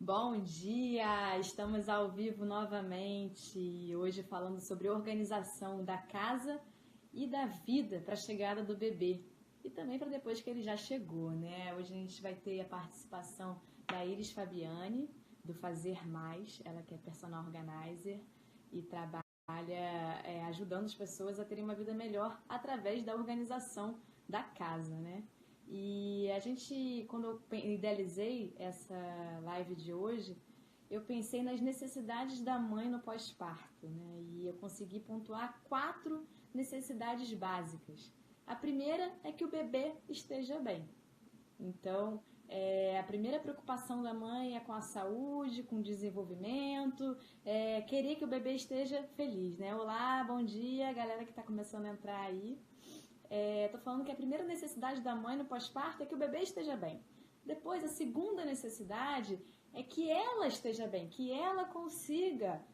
Bom dia! Estamos ao vivo novamente, hoje falando sobre organização da casa e da vida para a chegada do bebê e também para depois que ele já chegou, né? Hoje a gente vai ter a participação da Iris Fabiane, do Fazer Mais, ela que é personal organizer e trabalha ajudando as pessoas a terem uma vida melhor através da organização da casa, né? E a gente, quando eu idealizei essa live de hoje, eu pensei nas necessidades da mãe no pós-parto, né? E eu consegui pontuar 4 necessidades básicas. A primeira é que o bebê esteja bem. Então, a primeira preocupação da mãe é com a saúde, com o desenvolvimento, querer que o bebê esteja feliz, né? Olá, bom dia, galera que está começando a entrar aí. Tô falando que a primeira necessidade da mãe no pós-parto é que o bebê esteja bem. Depois, a segunda necessidade é que ela esteja bem, que ela consiga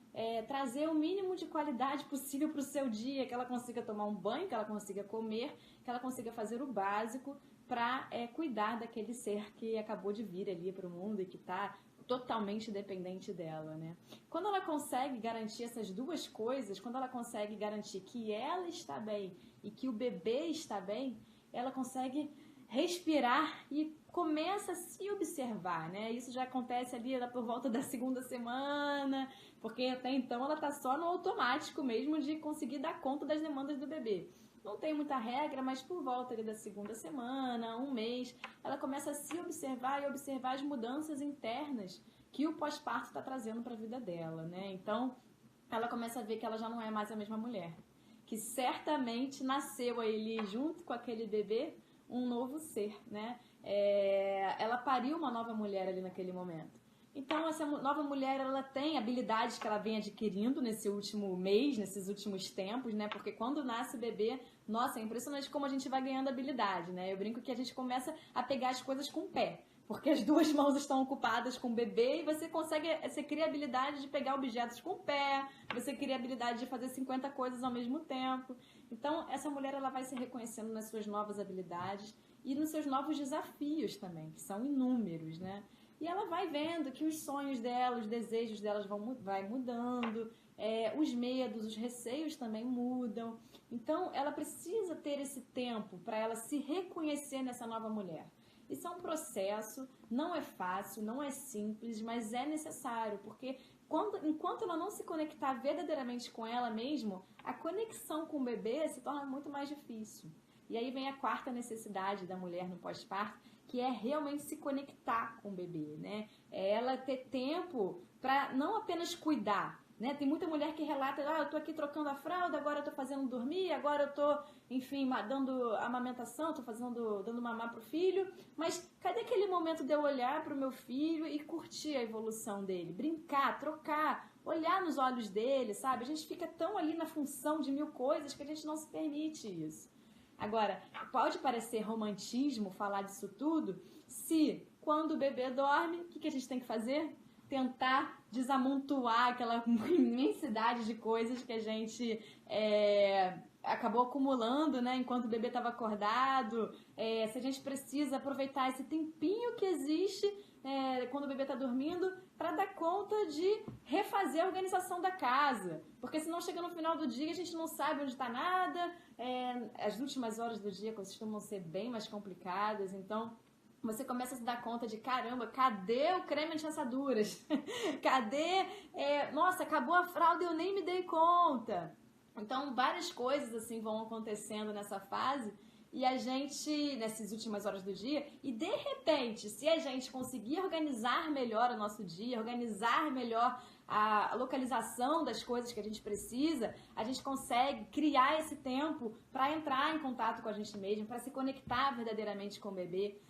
trazer o mínimo de qualidade possível para o seu dia, que ela consiga tomar um banho, que ela consiga comer, que ela consiga fazer o básico para cuidar daquele ser que acabou de vir ali para o mundo e que está totalmente dependente dela, né? Quando ela consegue garantir essas duas coisas, quando ela consegue garantir que ela está bem e que o bebê está bem, ela consegue respirar e começa a se observar, né? Isso já acontece ali por volta da segunda semana, porque até então ela tá só no automático mesmo de conseguir dar conta das demandas do bebê. Não tem muita regra, mas por volta ali da segunda semana, um mês, ela começa a se observar e observar as mudanças internas que o pós-parto está trazendo para a vida dela, né? Então, ela começa a ver que ela já não é mais a mesma mulher, que certamente nasceu ali junto com aquele bebê um novo ser, né? Ela pariu uma nova mulher ali naquele momento. Então, essa nova mulher, ela tem habilidades que ela vem adquirindo nesse último mês, nesses últimos tempos, né? Porque quando nasce o bebê, nossa, é impressionante como a gente vai ganhando habilidade, né? Eu brinco que a gente começa a pegar as coisas com o pé, porque as duas mãos estão ocupadas com o bebê e você cria a habilidade de pegar objetos com o pé, você cria a habilidade de fazer 50 coisas ao mesmo tempo. Então, essa mulher, ela vai se reconhecendo nas suas novas habilidades e nos seus novos desafios também, que são inúmeros, né? E ela vai vendo que os sonhos dela, os desejos delas vai mudando, os medos, os receios também mudam. Então, ela precisa ter esse tempo para ela se reconhecer nessa nova mulher. Isso é um processo, não é fácil, não é simples, mas é necessário, porque enquanto ela não se conectar verdadeiramente com ela mesma, a conexão com o bebê se torna muito mais difícil. E aí vem a quarta necessidade da mulher no pós-parto, que é realmente se conectar com o bebê, né? É ela ter tempo para não apenas cuidar, né? Tem muita mulher que relata, eu tô aqui trocando a fralda, agora eu tô fazendo dormir, agora eu tô, enfim, dando amamentação, tô dando mamar pro filho, mas cadê aquele momento de eu olhar pro meu filho e curtir a evolução dele, brincar, trocar, olhar nos olhos dele, sabe? A gente fica tão ali na função de 1000 coisas que a gente não se permite isso. Agora, pode parecer romantismo falar disso tudo se, quando o bebê dorme, o que a gente tem que fazer? Tentar desamontoar aquela imensidade de coisas que a gente acabou acumulando, né, enquanto o bebê estava acordado. Se a gente precisa aproveitar esse tempinho que existe quando o bebê está dormindo para dar conta de refazer a organização da casa. Porque senão chega no final do dia a gente não sabe onde está nada, as últimas horas do dia costumam ser bem mais complicadas, então você começa a se dar conta de, caramba, cadê o creme anti-assaduras? Cadê? Nossa, acabou a fralda e eu nem me dei conta. Então, várias coisas assim vão acontecendo nessa fase e a gente, nessas últimas horas do dia, e de repente, se a gente conseguir organizar melhor o nosso dia, organizar melhor a localização das coisas que a gente precisa, a gente consegue criar esse tempo para entrar em contato com a gente mesmo, para se conectar verdadeiramente com o bebê.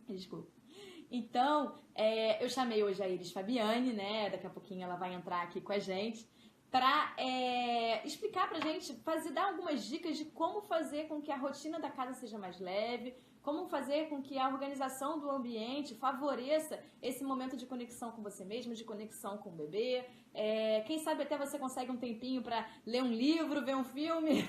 Desculpa. Então, eu chamei hoje a Iris Fabiane, né? Daqui a pouquinho ela vai entrar aqui com a gente para explicar pra gente, dar algumas dicas de como fazer com que a rotina da casa seja mais leve, como fazer com que a organização do ambiente favoreça esse momento de conexão com você mesmo, de conexão com o bebê. Quem sabe até você consegue um tempinho para ler um livro, ver um filme.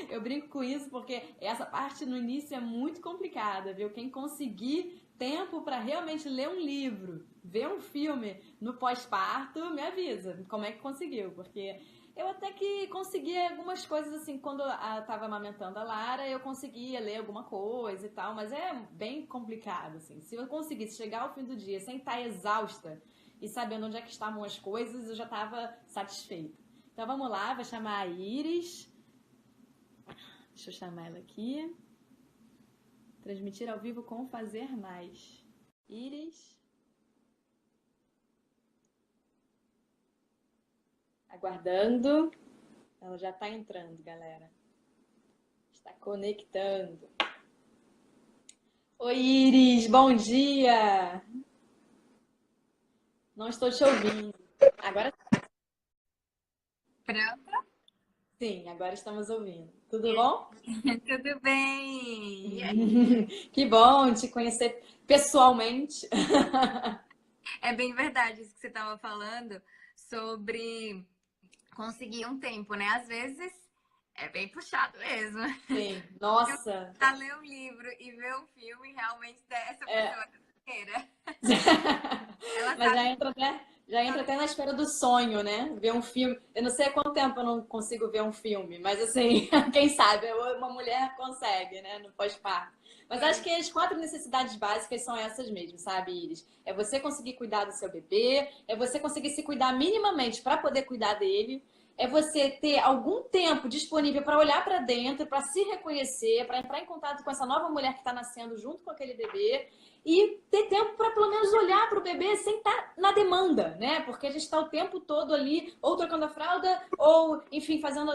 Eu brinco com isso porque essa parte no início é muito complicada, viu? Quem conseguir tempo para realmente ler um livro, ver um filme no pós-parto, me avisa como é que conseguiu, porque eu até que conseguia algumas coisas assim, quando eu tava amamentando a Lara, eu conseguia ler alguma coisa e tal, mas é bem complicado, assim. Se eu conseguisse chegar ao fim do dia sem estar exausta e sabendo onde é que estavam as coisas, eu já estava satisfeita. Então vamos lá, vou chamar a Iris. Deixa eu chamar ela aqui. Transmitir ao vivo com Fazer Mais. Iris. Aguardando. Ela já está entrando, galera. Está conectando. Oi, Iris, bom dia! Não estou te ouvindo. Agora Pronto? sim, agora estamos ouvindo. Tudo bom? Tudo bem? E aí? Que bom te conhecer pessoalmente. É bem verdade isso que você estava falando sobre conseguir um tempo, né? Às vezes é bem puxado mesmo. Sim, nossa. Pra ler um livro e ver um filme, realmente essa É. pessoa é guerreira. Ela Mas sabe. já entra até na esfera do sonho, né? Ver um filme. Eu não sei há quanto tempo eu não consigo ver um filme, mas assim, quem sabe uma mulher consegue, né? No pós-parto. Mas acho que as 4 necessidades básicas são essas mesmo, sabe, Iris? É você conseguir cuidar do seu bebê, é você conseguir se cuidar minimamente para poder cuidar dele, é você ter algum tempo disponível para olhar para dentro, para se reconhecer, para entrar em contato com essa nova mulher que está nascendo junto com aquele bebê e ter tempo para pelo menos olhar para o bebê sem estar na demanda, né? Porque a gente está o tempo todo ali, ou trocando a fralda, ou, enfim, fazendo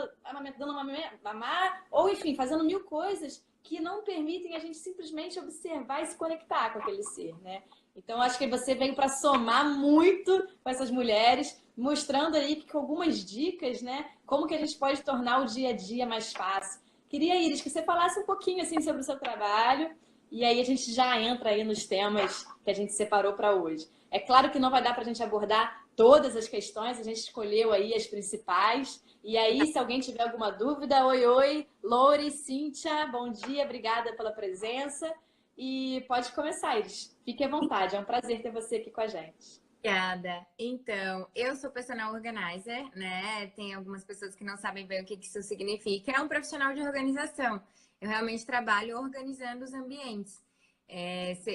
dando uma mamar, ou, enfim, fazendo mil coisas que não permitem a gente simplesmente observar e se conectar com aquele ser, né? Então, acho que você veio para somar muito com essas mulheres, mostrando aí que com algumas dicas, né? Como que a gente pode tornar o dia a dia mais fácil. Queria, Iris, que você falasse um pouquinho assim sobre o seu trabalho e aí a gente já entra aí nos temas que a gente separou para hoje. É claro que não vai dar para a gente abordar todas as questões, a gente escolheu aí as principais. E aí, se alguém tiver alguma dúvida, oi, Lori, Cíntia, bom dia, obrigada pela presença. E pode começar, Iris. Fique à vontade, é um prazer ter você aqui com a gente. Obrigada. Então, eu sou personal organizer, né? Tem algumas pessoas que não sabem bem o que isso significa. É um profissional de organização. Eu realmente trabalho organizando os ambientes.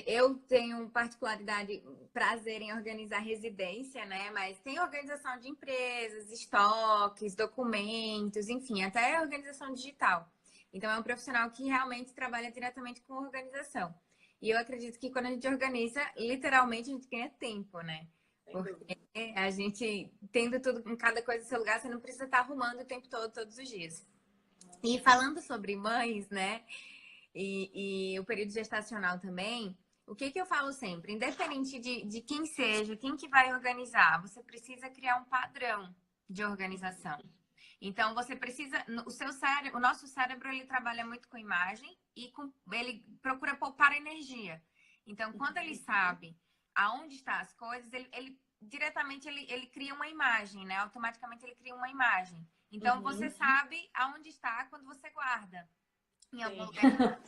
Eu tenho particularidade, prazer em organizar residência, né? Mas tem organização de empresas, estoques, documentos, enfim, até organização digital. Então, é um profissional que realmente trabalha diretamente com organização. E eu acredito que quando a gente organiza, literalmente a gente ganha tempo, né? Porque a gente, tendo tudo em cada coisa no seu lugar, você não precisa estar arrumando o tempo todo, todos os dias. E falando sobre mães, né? E o período gestacional também, o que eu falo sempre? Independente de quem seja, quem que vai organizar, você precisa criar um padrão de organização. Então, você precisa... O seu cérebro, o nosso cérebro, ele trabalha muito com imagem e ele procura poupar energia. Então, quando ele sabe aonde estão as coisas, ele diretamente ele cria uma imagem, né? Automaticamente ele cria uma imagem. Então, você sabe aonde está quando você guarda em algum lugar.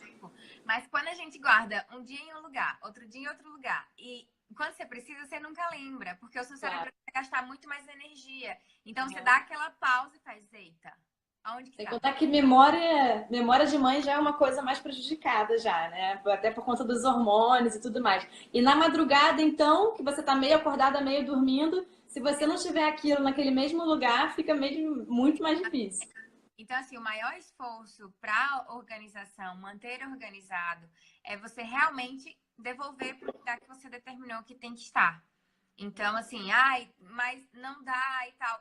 Mas quando a gente guarda um dia em um lugar, outro dia em outro lugar, e quando você precisa, você nunca lembra, porque o seu cérebro vai gastar muito mais energia. Então, você dá aquela pausa e faz, eita, aonde que Sem tá? contar que memória de mãe já é uma coisa mais prejudicada já, né? Até por conta dos hormônios e tudo mais. E na madrugada, então, que você tá meio acordada, meio dormindo, se você não tiver aquilo naquele mesmo lugar, fica mesmo muito mais difícil. Então, assim, o maior esforço para a organização, manter organizado, é você realmente devolver para o lugar que você determinou que tem que estar. Então, assim, ai, mas não dá e tal.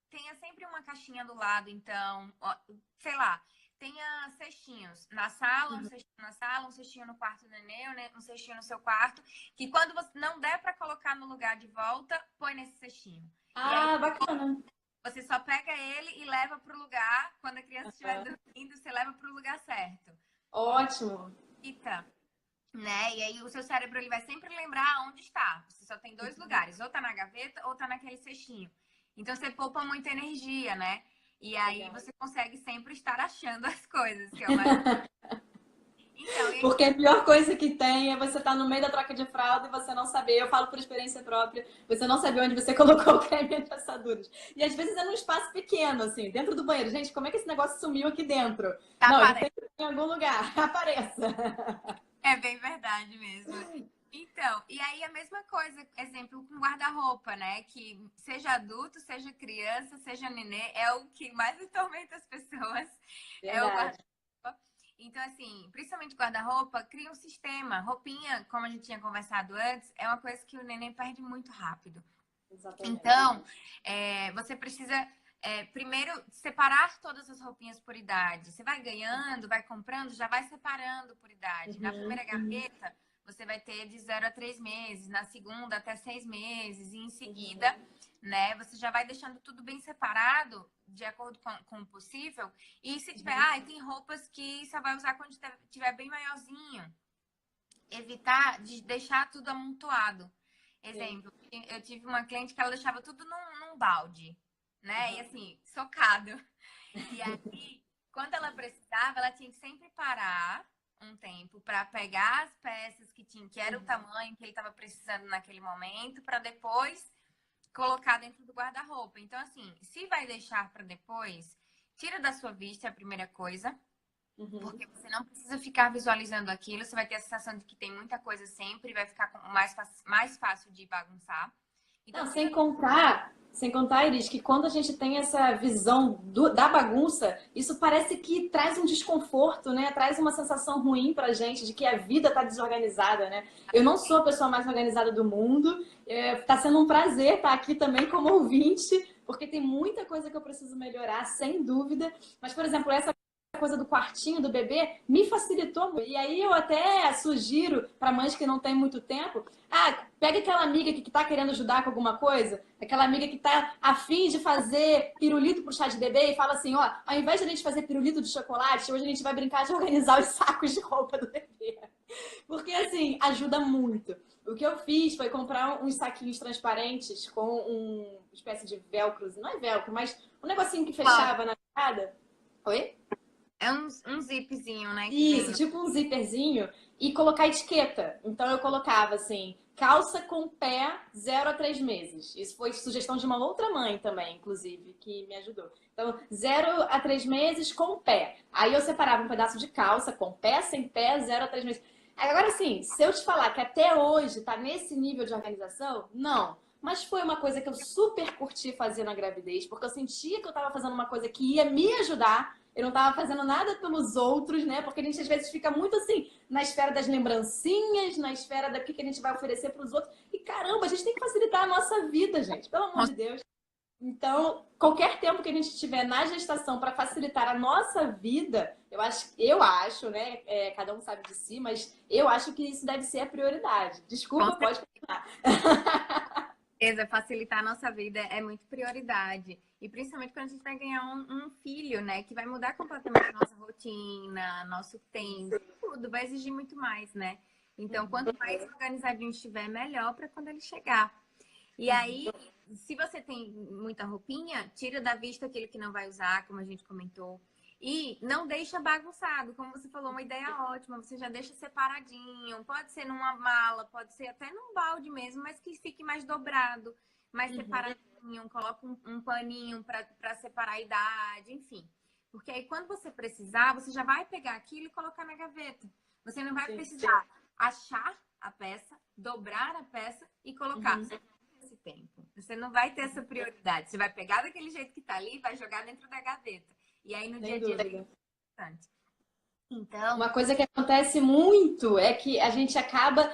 Tenha sempre uma caixinha do lado, então, ó, sei lá, tenha cestinhos na sala, um cestinho na sala, um cestinho no quarto do neném, né, um cestinho no seu quarto, que quando você não der para colocar no lugar de volta, põe nesse cestinho. E aí Ah, bacana. você só pega ele e leva para o lugar, quando a criança estiver dormindo, você leva para o lugar certo. Ótimo. Fita, né? E aí o seu cérebro ele vai sempre lembrar onde está. Você só tem 2 lugares, ou tá na gaveta ou tá naquele cestinho. Então você poupa muita energia, né? E aí Legal. você consegue sempre estar achando as coisas, que é o mais Então, e Porque a pior coisa que tem é você estar no meio da troca de fralda e você não saber. Eu falo por experiência própria, você não saber onde você colocou o creme entre assaduras. E às vezes é num espaço pequeno, assim, dentro do banheiro. Gente, como é que esse negócio sumiu aqui dentro? tá Não, ele parecido. tem que estar em algum lugar. Apareça. É bem verdade mesmo. Então, e aí a mesma coisa, exemplo, com guarda-roupa, né? Que seja adulto, seja criança, seja nenê, é o que mais atormenta as pessoas. É o Verdade. guarda-roupa. Então, assim, principalmente guarda-roupa, cria um sistema. Roupinha, como a gente tinha conversado antes, é uma coisa que o neném perde muito rápido. Exatamente. Então, você precisa primeiro separar todas as roupinhas por idade. Você vai ganhando, vai comprando, já vai separando por idade. Na primeira gaveta, você vai ter de 0 a 3 meses, na segunda até 6 meses, e em seguida, né, você já vai deixando tudo bem separado, de acordo com o possível. E se tiver, tem roupas que você vai usar quando estiver bem maiorzinho. Evitar de deixar tudo amontoado. Exemplo, eu tive uma cliente que ela deixava tudo num balde, né? E assim, socado. E aí, quando ela precisava, ela tinha que sempre parar um tempo para pegar as peças que era o tamanho que ele estava precisando naquele momento, para depois colocar dentro do guarda-roupa. Então, assim, se vai deixar para depois, tira da sua vista é a primeira coisa. Porque você não precisa ficar visualizando aquilo, você vai ter a sensação de que tem muita coisa sempre, vai ficar mais fácil de bagunçar. Então, Não, sem contar, Iris, que quando a gente tem essa visão da bagunça, isso parece que traz um desconforto, né? Traz uma sensação ruim pra gente de que a vida tá desorganizada, né? Eu não sou a pessoa mais organizada do mundo, tá sendo um prazer estar aqui também como ouvinte, porque tem muita coisa que eu preciso melhorar, sem dúvida. Mas, por exemplo, essa coisa do quartinho do bebê me facilitou muito. E aí eu até sugiro para mães que não têm muito tempo, pega aquela amiga que tá querendo ajudar com alguma coisa, aquela amiga que tá afim de fazer pirulito pro chá de bebê e fala assim, ó, ao invés de a gente fazer pirulito de chocolate, hoje a gente vai brincar de organizar os sacos de roupa do bebê. Porque assim, ajuda muito. O que eu fiz foi comprar uns saquinhos transparentes com uma espécie de velcro, não é velcro, mas um negocinho que fechava na entrada. Oi? é um zipzinho, né? Que Isso, vem. tipo um zíperzinho e colocar etiqueta. Então eu colocava assim, calça com pé 0 a 3 meses. Isso foi sugestão de uma outra mãe também, inclusive, que me ajudou. Então, 0 a 3 meses com pé. Aí eu separava um pedaço de calça com pé, sem pé, 0 a 3 meses. Agora sim, se eu te falar que até hoje tá nesse nível de organização, não. Mas foi uma coisa que eu super curti fazer na gravidez, porque eu sentia que eu estava fazendo uma coisa que ia me ajudar. Eu não estava fazendo nada pelos outros, né? Porque a gente às vezes fica muito assim, na esfera das lembrancinhas, na esfera da que a gente vai oferecer para os outros. E caramba, a gente tem que facilitar a nossa vida, gente, pelo amor de Deus. Então, qualquer tempo que a gente tiver na gestação para facilitar a nossa vida, eu acho, né? Cada um sabe de si, mas eu acho que isso deve ser a prioridade. Desculpa, Com pode continuar. certeza, facilitar a nossa vida é muito prioridade. E principalmente quando a gente vai ganhar um filho, né? Que vai mudar completamente a nossa rotina, nosso tempo, tudo, vai exigir muito mais, né? Então, quanto mais organizadinho estiver, melhor para quando ele chegar. E aí, se você tem muita roupinha, tira da vista aquilo que não vai usar, como a gente comentou. E não deixa bagunçado, como você falou, uma ideia ótima. Você já deixa separadinho. Pode ser numa mala, pode ser até num balde mesmo, mas que fique mais dobrado, mais separadinho. Coloca um paninho para separar a idade, enfim. Porque aí, quando você precisar, você já vai pegar aquilo e colocar na gaveta. Você não vai precisar achar a peça, dobrar a peça e colocar. Esse tempo. Você não vai ter essa prioridade. Você vai pegar daquele jeito que tá ali e vai jogar dentro da gaveta. E aí no dia a dia é importante. Então, uma coisa que acontece muito é que a gente acaba,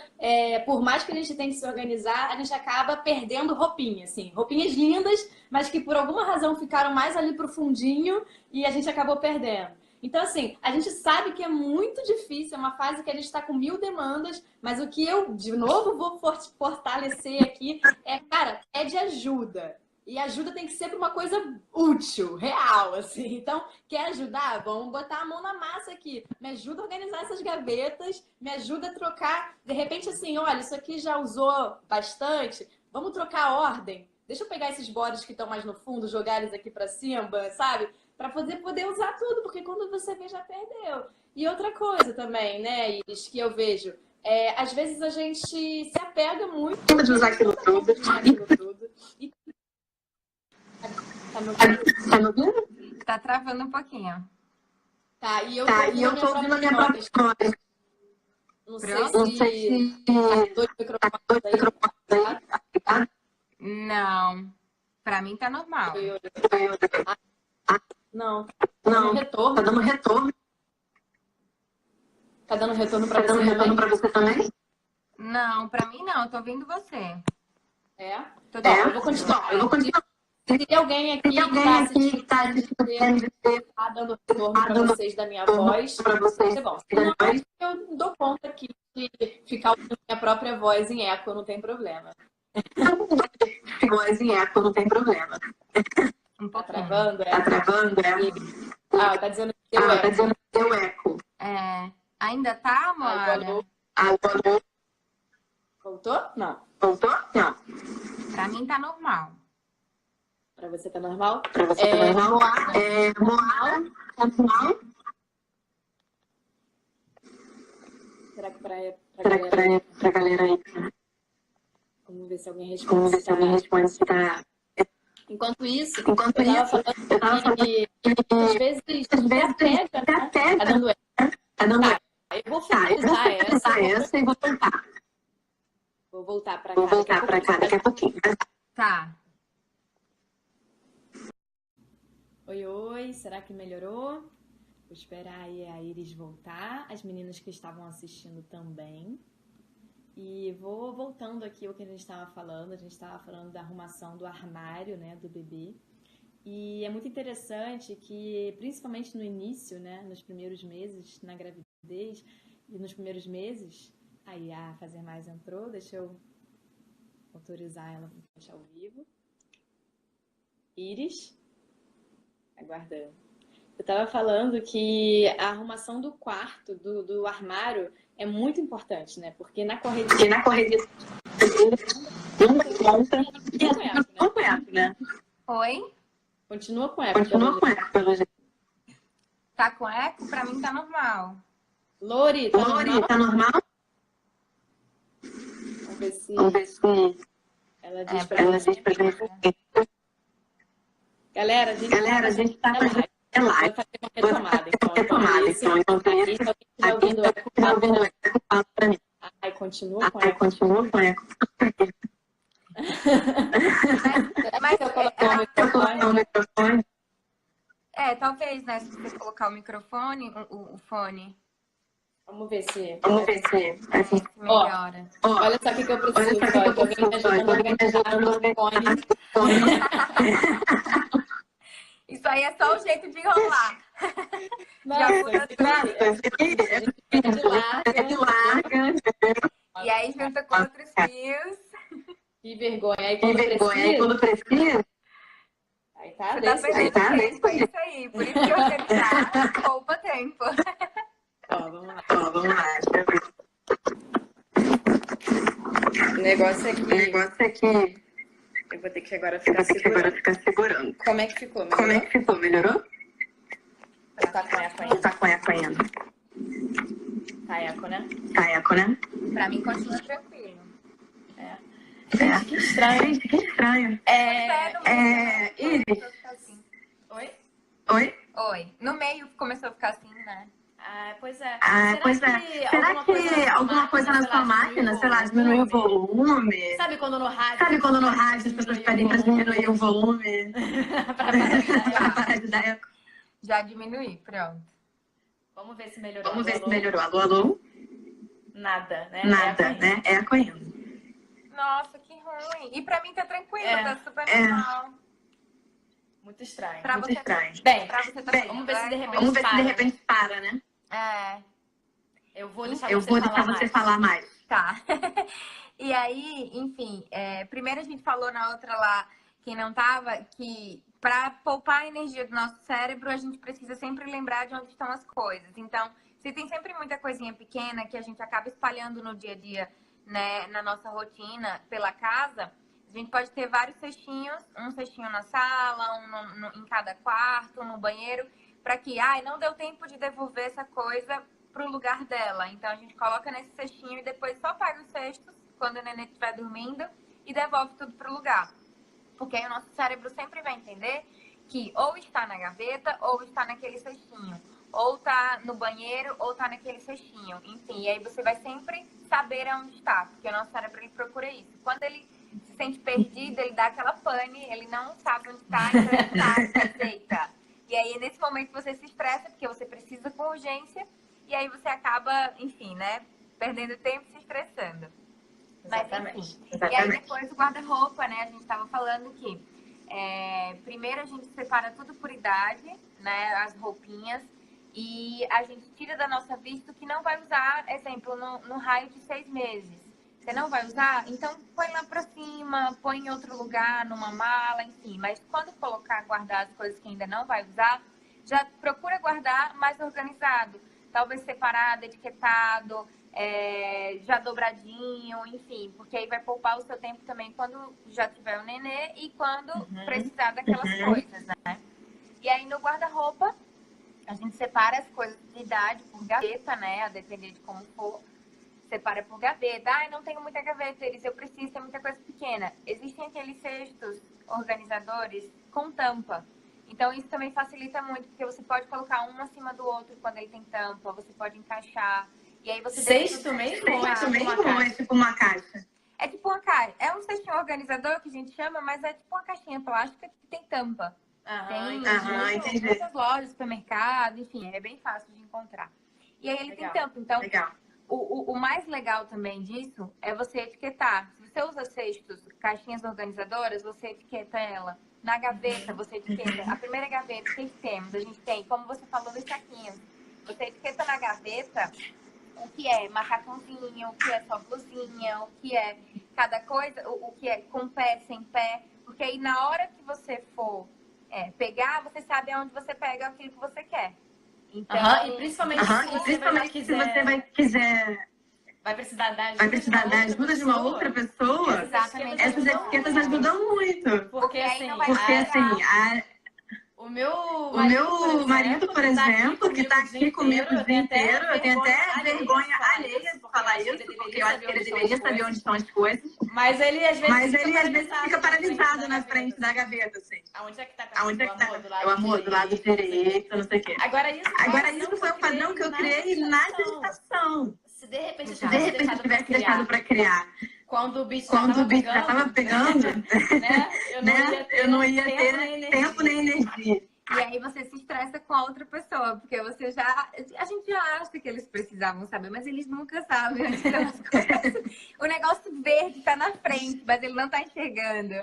por mais que a gente tenha que se organizar, a gente acaba perdendo roupinha, assim, roupinhas lindas, mas que por alguma razão ficaram mais ali pro fundinho e a gente acabou perdendo. Então, assim, a gente sabe que é muito difícil, é uma fase que a gente está com 1000 demandas, mas o que eu, de novo, vou fortalecer aqui é, cara, pede ajuda. E ajuda tem que ser para uma coisa útil, real, assim. Então, quer ajudar? Vamos botar a mão na massa aqui. Me ajuda a organizar essas gavetas, me ajuda a trocar. De repente, assim, olha, isso aqui já usou bastante, vamos trocar a ordem. Deixa eu pegar esses bodes que estão mais no fundo, jogar eles aqui para cima, sabe? Para poder usar tudo, porque quando você vê, já perdeu. E outra coisa também, né, Iris, que eu vejo, às vezes a gente se apega muito de usar aquilo tudo. E tá me ouvindo? Tá me ouvindo? Tá travando um pouquinho. Tá, e eu Tá, e eu tô ouvindo a minha própria história. Não sei Pronto? Não sei se tá com dois microfones aí. tá? Não. Pra mim tá normal. Não, Não, retorno. tá dando retorno. Tá dando retorno pra Tá dando você retorno pra também? você também? Não, pra mim não. Eu tô ouvindo você. É? Tô Eu vou continuar. Eu vou continuar. Se alguém aqui Tem alguém aqui que tá assistindo tá dando retorno pra vocês da minha voz, pra vocês. é bom. Senão, eu dou conta aqui de ficar ouvindo minha própria voz em eco, não tem problema. Voz em eco, não tem problema. Um Tá pouquinho. travando? Tá travando? Tá dizendo que deu Tá eco. dizendo que deu eco. Ainda tá, amor? Alô? Voltou? Não. Voltou? Não. Pra mim tá normal. Pra você tá normal? Pra você tá normal? Moara, Normal? será que pra Será que pra galera aí? Vamos ver se alguém Vamos ver responde. se alguém responde se tá... Enquanto isso, Enquanto eu isso, eu tava tava falando que às vezes se apega, né? Tá dando eco. Tá dando Tá, eu vou finalizar essa. e vou tentar. Vou voltar pra Vou cá. voltar pra cá daqui a pouquinho. Tá. Oi, será que melhorou? Vou esperar aí a Iris voltar, as meninas que estavam assistindo também. E vou voltando aqui o que a gente estava falando. A gente estava falando da arrumação do armário, né, do bebê. E é muito interessante que, principalmente no início, né, nos primeiros meses, na gravidez e nos primeiros meses, aí a Fazer Mais entrou, deixa eu autorizar ela para fechar ao vivo. Iris, aguardando. Eu estava falando que a arrumação do quarto, do armário, é muito importante, né? Porque na correria... Não com eco, né? Oi? Continua com eco. Continua com eco, pelo jeito. Tá com eco? Pra mim tá normal. Lori, tá normal? Tá normal? Vamos ver se ela diz pra gente. Galera, a gente tá live. Vai fazer uma retomada. Enquanto isso, tá ouvindo eco, fala pra mim. Ai, continua com eco. Continua com eco. Mas eu colocar o microfone. Talvez, né? Se você colocar o microfone, o fone. Vamos ver se melhora. Olha só o que eu preciso. Alguém me ajudando a organizar o fone. Isso aí é só o jeito de enrolar. Fica de larga. E aí junta com outros fios. Que vergonha. Aí quando precisa. Aí tá, você tá perdendo tempo, é isso aí. Por isso que organizar poupa tempo. Vamos lá. O negócio aqui. Eu vou ter que agora ficar segurando. Como é que ficou? Melhorou? Tá com eco ainda. Tá eco, né? Pra mim continua tranquilo. Gente, que estranho. Iris. Oi? No meio começou a ficar assim, né? Pois é. Será que alguma coisa na sua máquina, sei lá, diminuiu o volume? Sabe quando no rádio as pessoas pedem pra diminuir o volume? Pra parar de dar eco. Já diminui, pronto. Vamos ver se melhorou. Alô? Nada, né? Né? Eco ainda. Nossa, que ruim. E pra mim tá tranquilo, tá super normal. Muito estranho. Pra você Bem, pra você tá vamos ver se de repente Vamos ver se de repente para, né? Eu vou deixar você falar mais. Tá. E aí, enfim, primeiro a gente falou na outra lá, quem não tava, que para poupar a energia do nosso cérebro, a gente precisa sempre lembrar de onde estão as coisas. Então, se tem sempre muita coisinha pequena que a gente acaba espalhando no dia a dia, né, na nossa rotina, pela casa, a gente pode ter vários cestinhos, um cestinho na sala, em cada quarto, no banheiro, para que, não deu tempo de devolver essa coisa pro lugar dela. Então a gente coloca nesse cestinho e depois só paga os cestos quando o neném estiver dormindo e devolve tudo pro lugar. Porque aí o nosso cérebro sempre vai entender que ou está na gaveta ou está naquele cestinho. Ou tá no banheiro ou tá naquele cestinho. Enfim, e aí você vai sempre saber aonde está. Porque o nosso cérebro, ele procura isso. Quando ele se sente perdido, ele dá aquela pane, ele não sabe onde está, então ele tá, aceita. E aí, nesse momento, você se estressa, porque você precisa com urgência, e aí você acaba, enfim, né, perdendo tempo e se estressando. Exatamente. Mas, enfim. E aí, depois, o guarda-roupa, né, a gente estava falando que primeiro a gente separa tudo por idade, né, as roupinhas, e a gente tira da nossa vista o que não vai usar, exemplo, no raio de 6 meses. Você não vai usar? Então põe lá pra cima, põe em outro lugar, numa mala, enfim. Mas quando colocar, guardar as coisas que ainda não vai usar, já procura guardar mais organizado. Talvez separado, etiquetado, já dobradinho, enfim. Porque aí vai poupar o seu tempo também quando já tiver o nenê e quando precisar daquelas coisas, né? E aí no guarda-roupa, a gente separa as coisas de idade por gaveta, né? A depender de como for. Separa por gaveta. Não tenho muita gaveta, Elis, eu preciso ter muita coisa pequena. Existem aqueles cestos organizadores com tampa. Então, isso também facilita muito, porque você pode colocar um acima do outro quando ele tem tampa, você pode encaixar. E aí você cesto mesmo? Cesto mesmo ou é tipo uma caixa? É tipo uma caixa. É um cestinho organizador que a gente chama, mas é tipo uma caixinha plástica que tem tampa. Tem muitas lojas, supermercado, enfim, é bem fácil de encontrar. E aí ele tem tampa, então... Legal. O mais legal também disso é você etiquetar. Se você usa cestos, caixinhas organizadoras, você etiqueta ela. Na gaveta, você etiqueta. A primeira gaveta, o que temos? A gente tem, como você falou, nos saquinhos. Você etiqueta na gaveta o que é macacãozinho, o que é só blusinha, o que é cada coisa, o que é com pé, sem pé. Porque aí, na hora que você for pegar, você sabe aonde você pega aquilo que você quer. Então, e principalmente, se você vai quiser vai precisar dar ajuda de uma outra pessoa, exatamente. Essas etiquetas ajudam muito. Porque assim, o meu marido, por exemplo, que tá aqui comigo o dia inteiro, eu tenho até vergonha alheia de falar isso, porque eu acho que ele deveria saber onde estão as coisas. Mas ele às vezes fica paralisado na frente da gaveta, assim. Aonde é que tá? Aonde é que tá? O amor, do lado direito, não sei o quê. Agora isso foi um padrão que eu criei na gestação. Se de repente eu tivesse deixado pra criar. Quando o bicho já tava pegando, né? Eu não ia ter tempo nem energia. E aí você se estressa com a outra pessoa, porque a gente já acha que eles precisavam saber, mas eles nunca sabem onde estão as coisas. O negócio verde tá na frente, mas ele não tá enxergando.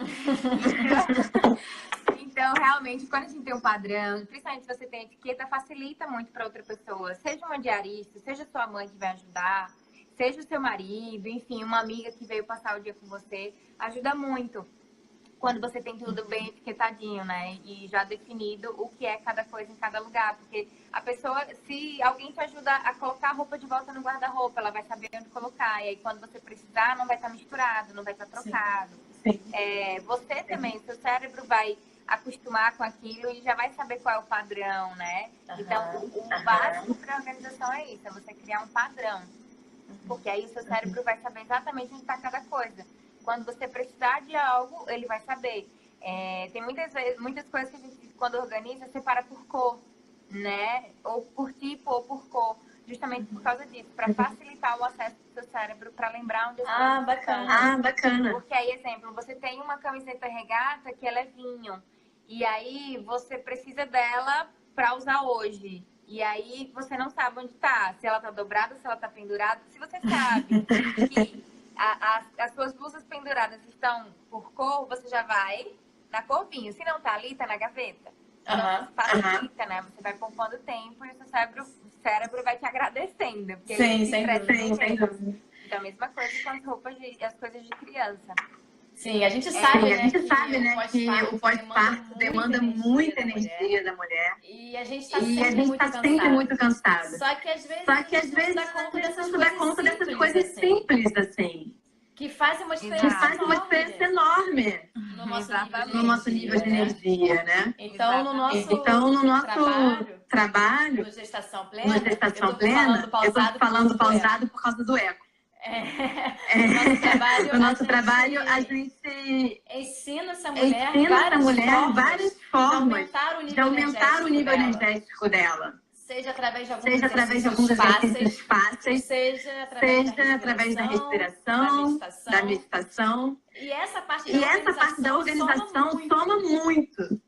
Então, realmente, quando a gente tem um padrão, principalmente se você tem etiqueta, facilita muito para outra pessoa. Seja uma diarista, seja sua mãe que vai ajudar, seja o seu marido, enfim, uma amiga que veio passar o dia com você, ajuda muito. Quando você tem tudo bem etiquetadinho, né? E já definido o que é cada coisa em cada lugar. Porque a pessoa, se alguém te ajudar a colocar a roupa de volta no guarda-roupa, ela vai saber onde colocar. E aí, quando você precisar, não vai estar misturado, não vai estar trocado. Sim. Você também, seu cérebro vai acostumar com aquilo e já vai saber qual é o padrão, né? Então, o básico para a organização é isso, é você criar um padrão. Porque aí o seu cérebro vai saber exatamente onde está cada coisa. Quando você precisar de algo, ele vai saber. Tem muitas coisas que a gente, quando organiza, separa por cor, né? Ou por tipo, ou por cor. Justamente por causa disso, para facilitar o acesso do seu cérebro, para lembrar onde as coisas estão. Bacana. Porque aí, exemplo, você tem uma camiseta regata que ela é vinho. E aí, você precisa dela para usar hoje. E aí, você não sabe onde tá. Se ela tá dobrada, se ela tá pendurada. Se você sabe que as suas blusas penduradas estão por cor, você já vai na cor vinho. Se não tá ali, tá na gaveta. Então, facilita, né? Você vai poupando tempo e o seu cérebro vai te agradecendo. Porque Sim, sem dúvida. Então, a mesma coisa com as roupas as coisas de criança. Sim, a gente sabe, né, que o pós-parto demanda muita energia da mulher. E a gente tá sempre muito cansado. Só que às vezes não se dá conta dessas coisas simples, assim. Que fazem uma diferença enorme no nosso nível de energia, né? Então, no nosso trabalho no gestação no plena, gestação plena, eu estou falando pausado por causa do eco. No nosso trabalho, a gente ensina essa mulher várias formas de aumentar o nível energético dela. Seja através de alguns exercícios fáceis, seja através da respiração, da meditação. E essa parte da organização soma muito.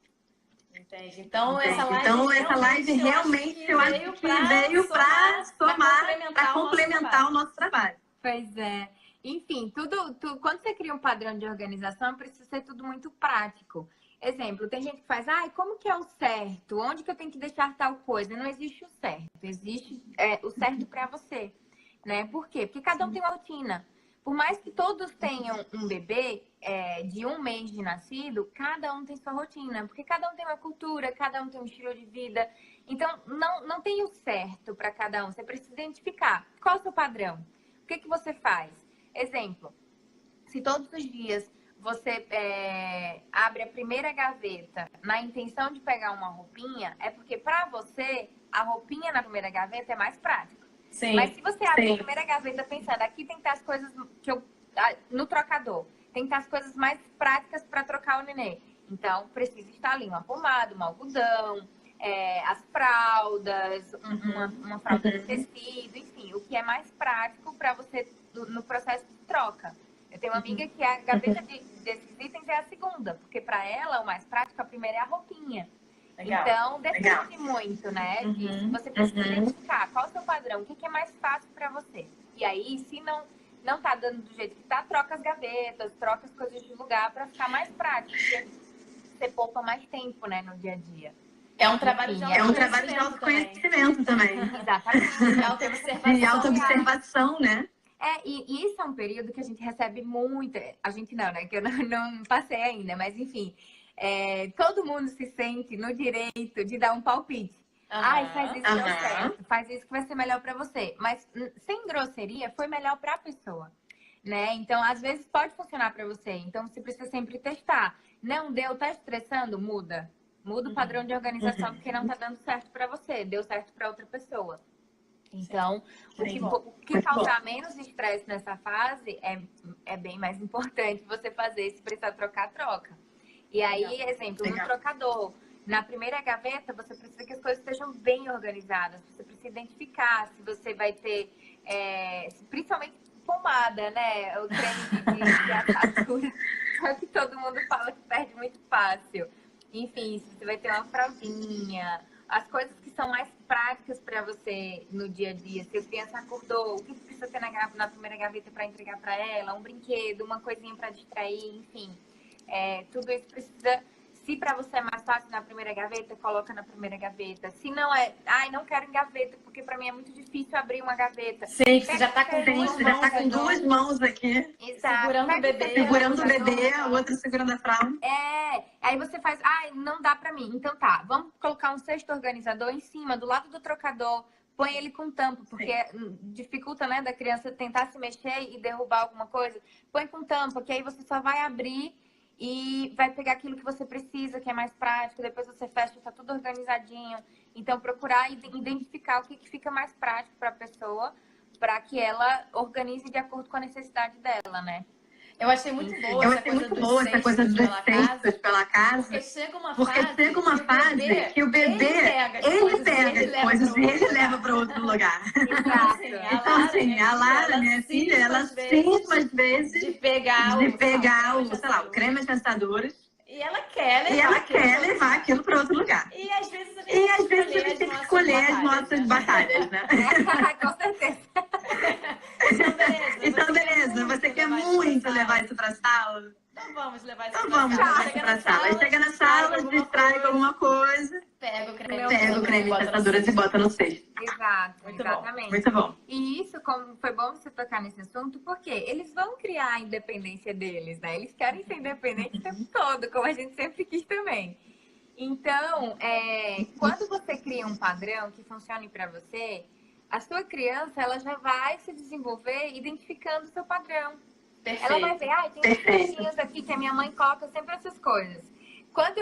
Entende? Então, essa live realmente eu acho que veio para somar, para complementar o nosso trabalho. Pois é. Enfim, quando você cria um padrão de organização, precisa ser tudo muito prático. Exemplo, tem gente que faz, como que é o certo? Onde que eu tenho que deixar tal coisa? Não existe o certo, existe o certo para você, né? Por quê? Porque cada um tem uma rotina. Por mais que todos tenham um bebê de 1 mês de nascido, cada um tem sua rotina, porque cada um tem uma cultura, cada um tem um estilo de vida. Então, não tem o certo para cada um. Você precisa identificar qual é o seu padrão. O que você faz? Exemplo, se todos os dias você abre a primeira gaveta na intenção de pegar uma roupinha, é porque para você a roupinha na primeira gaveta é mais prática. Sim, mas se você abre a primeira gaveta pensando, aqui tem que estar as coisas no trocador, tem que estar as coisas mais práticas para trocar o nenê. Então, precisa estar ali uma pomada, um algodão, as fraldas, uma fralda de tecido, enfim, o que é mais prático para você no processo de troca. Eu tenho uma amiga que a gaveta desses itens é a segunda, porque para ela o mais prático, a primeira é a roupinha. Legal. Então, depende muito, né? Você precisa identificar qual é o seu padrão, o que é mais fácil para você. E aí, se não tá dando do jeito que tá, troca as gavetas, troca as coisas de lugar para ficar mais prático. Porque você poupa mais tempo, né, no dia a dia. É um trabalho de autoconhecimento também. Exatamente. De autoobservação, né? E isso é um período que a gente recebe muito. A gente não, né? Que eu não passei ainda, mas enfim. Todo mundo se sente no direito de dar um palpite. Faz isso que deu certo, faz isso que vai ser melhor para você. Mas sem grosseria, foi melhor para a pessoa, né? Então, às vezes pode funcionar para você. Então, você precisa sempre testar. Não deu, tá estressando? Muda o padrão de organização porque não tá dando certo para você, deu certo para outra pessoa. Então, o que causar menos estresse nessa fase é bem mais importante você fazer. Se precisar trocar, troca. E aí, exemplo, no trocador, na primeira gaveta, você precisa que as coisas estejam bem organizadas. Você precisa identificar se você vai ter, principalmente pomada, né? O creme de assadura. Só que todo mundo fala que perde muito fácil. Enfim, se você vai ter uma fraldinha, as coisas que são mais práticas para você no dia a dia. Se a criança acordou, o que precisa ter na primeira gaveta para entregar para ela? Um brinquedo, uma coisinha para distrair, enfim. Tudo isso precisa... Se para você é mais fácil na primeira gaveta, coloca na primeira gaveta. Se não não quero em gaveta, porque para mim é muito difícil abrir uma gaveta. Sim, você já tá com duas mãos aqui. Exato. Segurando o bebê, a outra segurando a fralda. Aí você faz, não dá para mim. Então tá, vamos colocar um cesto organizador em cima, do lado do trocador. Põe ele com tampa, porque dificulta, né, da criança tentar se mexer e derrubar alguma coisa. Põe com tampa, que aí você só vai abrir e vai pegar aquilo que você precisa, que é mais prático, depois você fecha, tá tudo organizadinho. Então, procurar identificar o que fica mais prático para a pessoa, para que ela organize de acordo com a necessidade dela, né? Eu achei muito boa essa coisa dos cestos pela casa. Porque chega uma fase que o bebê, ele pega as coisas e ele leva para outro lugar. Então, assim, a Lara, minha filha, ela cisma às vezes de pegar o creme de assaduras. E ela quer levar aquilo para outro lugar. E às vezes a gente tem que escolher as nossas batalhas, né? Com certeza. Então, beleza. Você quer muito levar isso para a sala? Então vamos levar isso para a sala. Aí chega na sala, distrai com alguma coisa. Pega o creme de assaduras e bota no cesto. Exato, exatamente. Muito bom. E isso, como foi bom você tocar nesse assunto, porque eles vão criar a independência deles, né? Eles querem ser independentes o tempo todo, como a gente sempre quis também. Então, quando você cria um padrão que funcione para você, a sua criança ela já vai se desenvolver identificando o seu padrão. Perfeito. Ela vai ver, tem uns pontinhos aqui que a minha mãe coloca sempre essas coisas. quando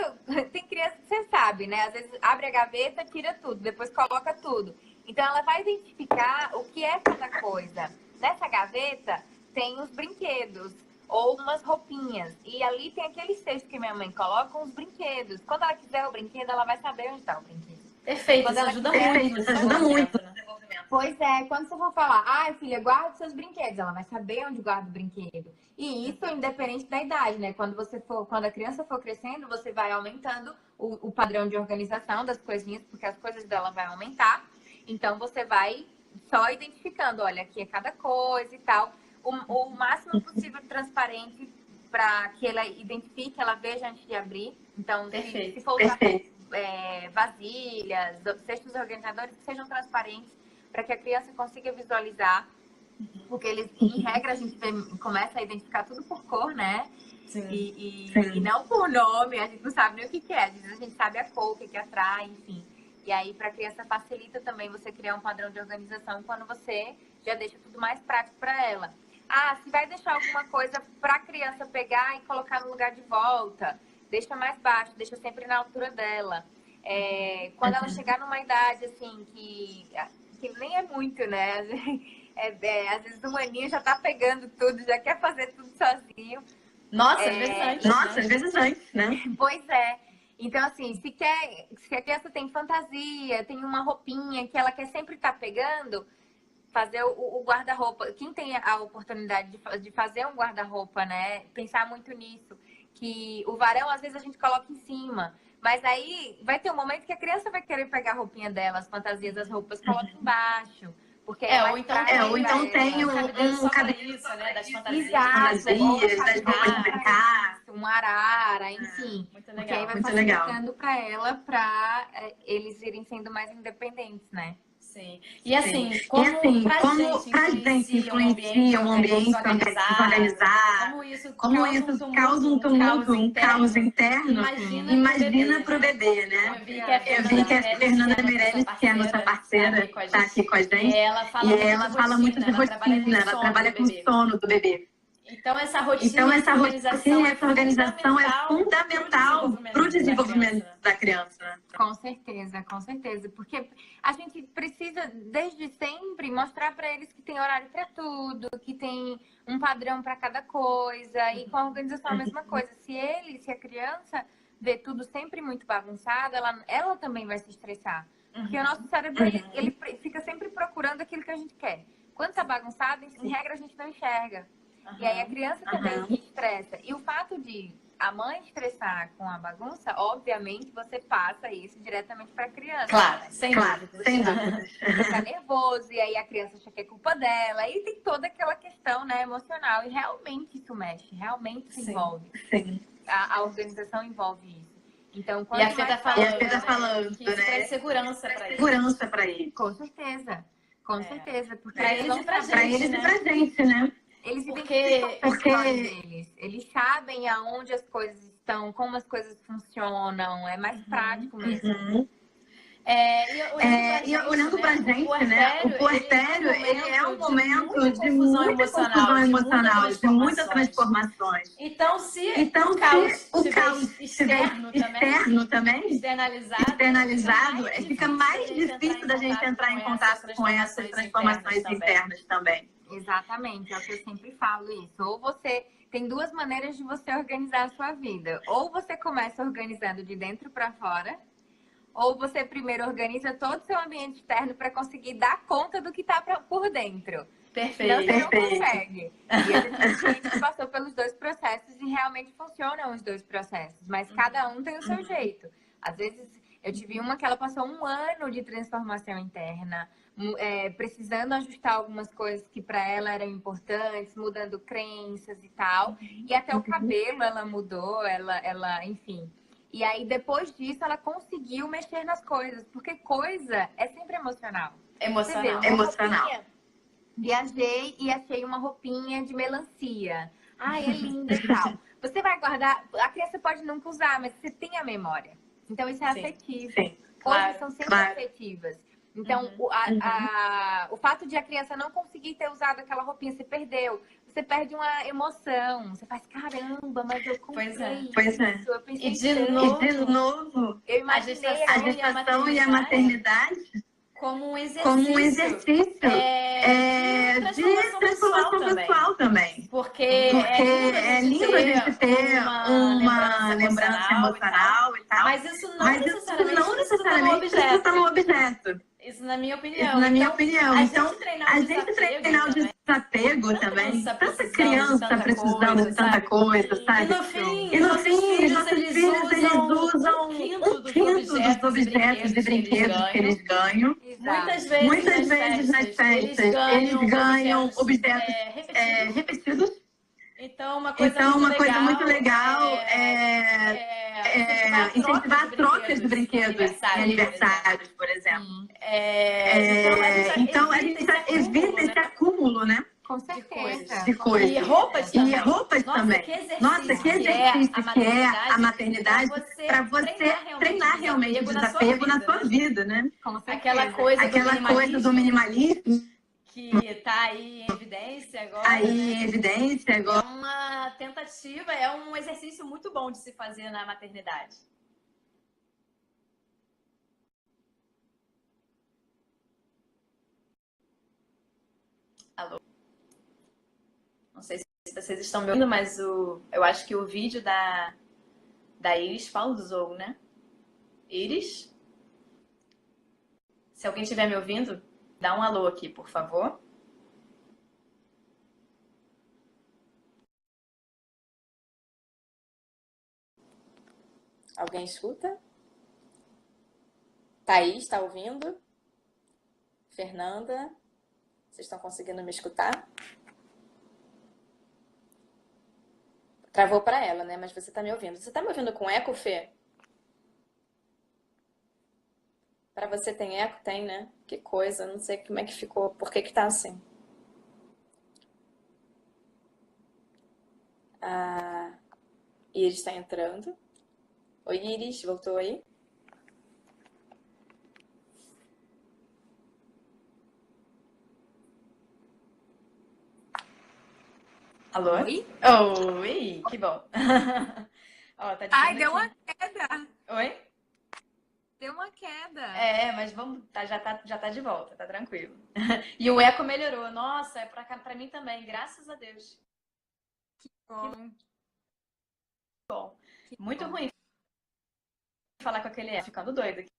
tem criança que você sabe, né? Às vezes abre a gaveta, tira tudo, depois coloca tudo. Então ela vai identificar o que é cada coisa. Nessa gaveta tem os brinquedos ou umas roupinhas. E ali tem aquele cesto que minha mãe coloca com os brinquedos. Quando ela quiser o brinquedo, ela vai saber onde está o brinquedo. Perfeito, isso ajuda muito. Isso ajuda muito. Pois é, quando você for falar, filha, guarda os seus brinquedos, ela vai saber onde guarda o brinquedo. E isso independente da idade, né? Quando a criança for crescendo, você vai aumentando o padrão de organização das coisinhas, porque as coisas dela vai aumentar. Então você vai só identificando, olha, aqui é cada coisa e tal. O máximo possível transparente para que ela identifique, ela veja antes de abrir. Então, se for usar vasilhas, cestos organizadores, que sejam transparentes, para que a criança consiga visualizar, porque eles, em regra, a gente começa a identificar tudo por cor, né? Sim. E não por nome, a gente não sabe nem o que é. Às vezes a gente sabe a cor, o que atrai, enfim. E aí, para a criança, facilita também você criar um padrão de organização quando você já deixa tudo mais prático para ela. Se vai deixar alguma coisa para a criança pegar e colocar no lugar de volta, deixa mais baixo, deixa sempre na altura dela. Quando ela chegar numa idade, assim, que nem é muito, né? Às vezes o aninho já tá pegando tudo, já quer fazer tudo sozinho. Nossa, às vezes antes, né? Pois é. Então, assim, se a criança tem fantasia, tem uma roupinha que ela quer sempre estar pegando, fazer o guarda-roupa. Quem tem a oportunidade de fazer um guarda-roupa, né? Pensar muito nisso. Que o varão, às vezes, a gente coloca em cima. Mas aí vai ter um momento que a criança vai querer pegar a roupinha dela, as fantasias das roupas, coloca embaixo. Porque ou então tem um cabelo isso, né? Das fantasias. Das roupas de brincar. Um arara, enfim. Muito porque legal. aí vai facilitando para ela, para eles irem sendo mais independentes, né? Sim. E assim, como pra gente influencia um ambiente desorganizado, como isso causa um tumulto, um caos interno, imagina pro bebê, né? Eu vi que a Fernanda Meirelles, que é a nossa parceira, está aqui com a gente, e ela fala muito de rotina, ela trabalha com o sono do bebê. Então, essa rotina, essa organização é fundamental para o desenvolvimento da criança. Né? Com certeza, com certeza. Porque a gente precisa, desde sempre, mostrar para eles que tem horário para tudo, que tem um padrão para cada coisa. E com a organização a mesma coisa. Se a criança vê tudo sempre muito bagunçado, ela também vai se estressar. Porque o nosso cérebro, ele fica sempre procurando aquilo que a gente quer. Quando está bagunçado, em regra, a gente não enxerga. E aí a criança também se estressa. E o fato de a mãe estressar com a bagunça, obviamente você passa isso diretamente para a criança. Claro, sem dúvida. Fica nervoso, e aí a criança acha que é culpa dela. E tem toda aquela questão, né, emocional. E realmente isso mexe, realmente se envolve. Sim. A organização envolve isso. Então, e a Fê tá falando, que isso né? traz segurança para ele. Com certeza. Com certeza. Porque para eles e pra gente, né? Eles identificam deles. Eles sabem aonde as coisas estão, como as coisas funcionam. É mais prático mesmo. E olhando pra gente, né? O puerpério, ele é um momento de muita confusão emocional, de muitas transformações. Então, se o caos externo também, externalizado, fica mais difícil da gente entrar em contato com essas transformações internas também. Exatamente, é o que eu sempre falo isso. Ou você tem duas maneiras de você organizar a sua vida. Ou você começa organizando de dentro para fora, ou você primeiro organiza todo o seu ambiente externo para conseguir dar conta do que está por dentro. Perfeito. Senão você não consegue. E a gente passou pelos dois processos e realmente funcionam os dois processos, mas cada um tem o seu jeito. Às vezes, eu tive uma que ela passou 1 ano de transformação interna, precisando ajustar algumas coisas que para ela eram importantes, mudando crenças e tal. E até o cabelo ela mudou, ela enfim. E aí, depois disso, ela conseguiu mexer nas coisas, porque coisa é sempre emocional. Emocional. Viajei e achei uma roupinha de melancia. Ai, é linda e tal. Você vai guardar, a criança pode nunca usar, mas você tem a memória. Então, isso é afetivo. Sim, coisas são sempre afetivas. Então, o fato de a criança não conseguir ter usado aquela roupinha, você perdeu. você perde uma emoção. Você faz, caramba, mas eu comprei Pois é. isso. Eu pensei E de novo, eu a imaginei gestação e a maternidade como um como um exercício exercício de transformação pessoal também. Porque é lindo a gente ter uma lembrança emocional e tal, mas isso não necessariamente precisa estar no objeto. Isso na minha opinião. Então, a gente treinar o desapego também. Tanta criança precisando de tanta coisa, sabe? E no fim, nossos filhos, eles usam um quinto dos objetos e brinquedos que eles ganham. Muitas vezes nas festas, eles ganham objetos repetidos. Então, uma coisa muito legal é incentivar trocas de brinquedos em aniversários, por exemplo. Então, a gente evita esse acúmulo, né? Com certeza. De coisas. E roupas também. Nossa, que exercício que é a maternidade para você treinar realmente o desapego na sua vida, né? Aquela coisa do minimalismo que está aí em evidência agora. É uma tentativa, é um exercício muito bom de se fazer na maternidade. Alô? Não sei se vocês estão me ouvindo, mas eu acho que o vídeo da Iris pausou, né? Iris? Se alguém estiver me ouvindo, dá um alô aqui, por favor. Alguém escuta? Thaís, está ouvindo? Fernanda? Vocês estão conseguindo me escutar? Travou para ela, né? Mas você está me ouvindo. Você está me ouvindo com eco, Fê? Para você tem eco? Tem, né? Que coisa, não sei como é que ficou. Por que tá assim? A Iris está entrando. Oi, Iris, voltou aí? Alô? Oi? Oi, que bom. Ó, tá Ai, deu aqui. uma queda. Oi? Deu uma queda. Mas vamos, já tá de volta, tá tranquilo. E o eco melhorou. Nossa, é pra mim também, graças a Deus. Bom. Muito ruim falar com aquele eco, ficando doido aqui.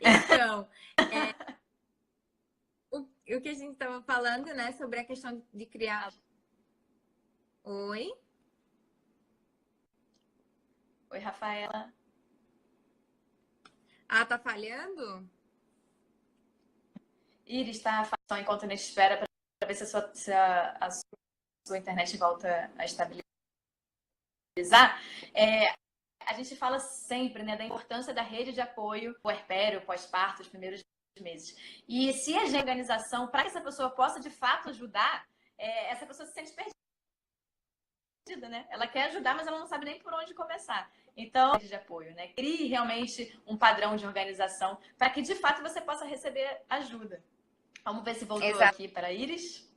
Então, o que a gente estava falando, né, sobre a questão de criar... Oi? Oi, Rafaela. Ah, tá falhando? Iris está só enquanto a gente espera para ver se a sua internet volta a estabilizar. A gente fala sempre, né, da importância da rede de apoio, puerpério, pós-parto, os primeiros meses. E se a organização, para que essa pessoa possa de fato ajudar, essa pessoa se sente perdida, né? Ela quer ajudar, mas ela não sabe nem por onde começar. Então, rede de apoio, né? Crie realmente um padrão de organização para que de fato você possa receber ajuda. Vamos ver se voltou aqui para a Iris.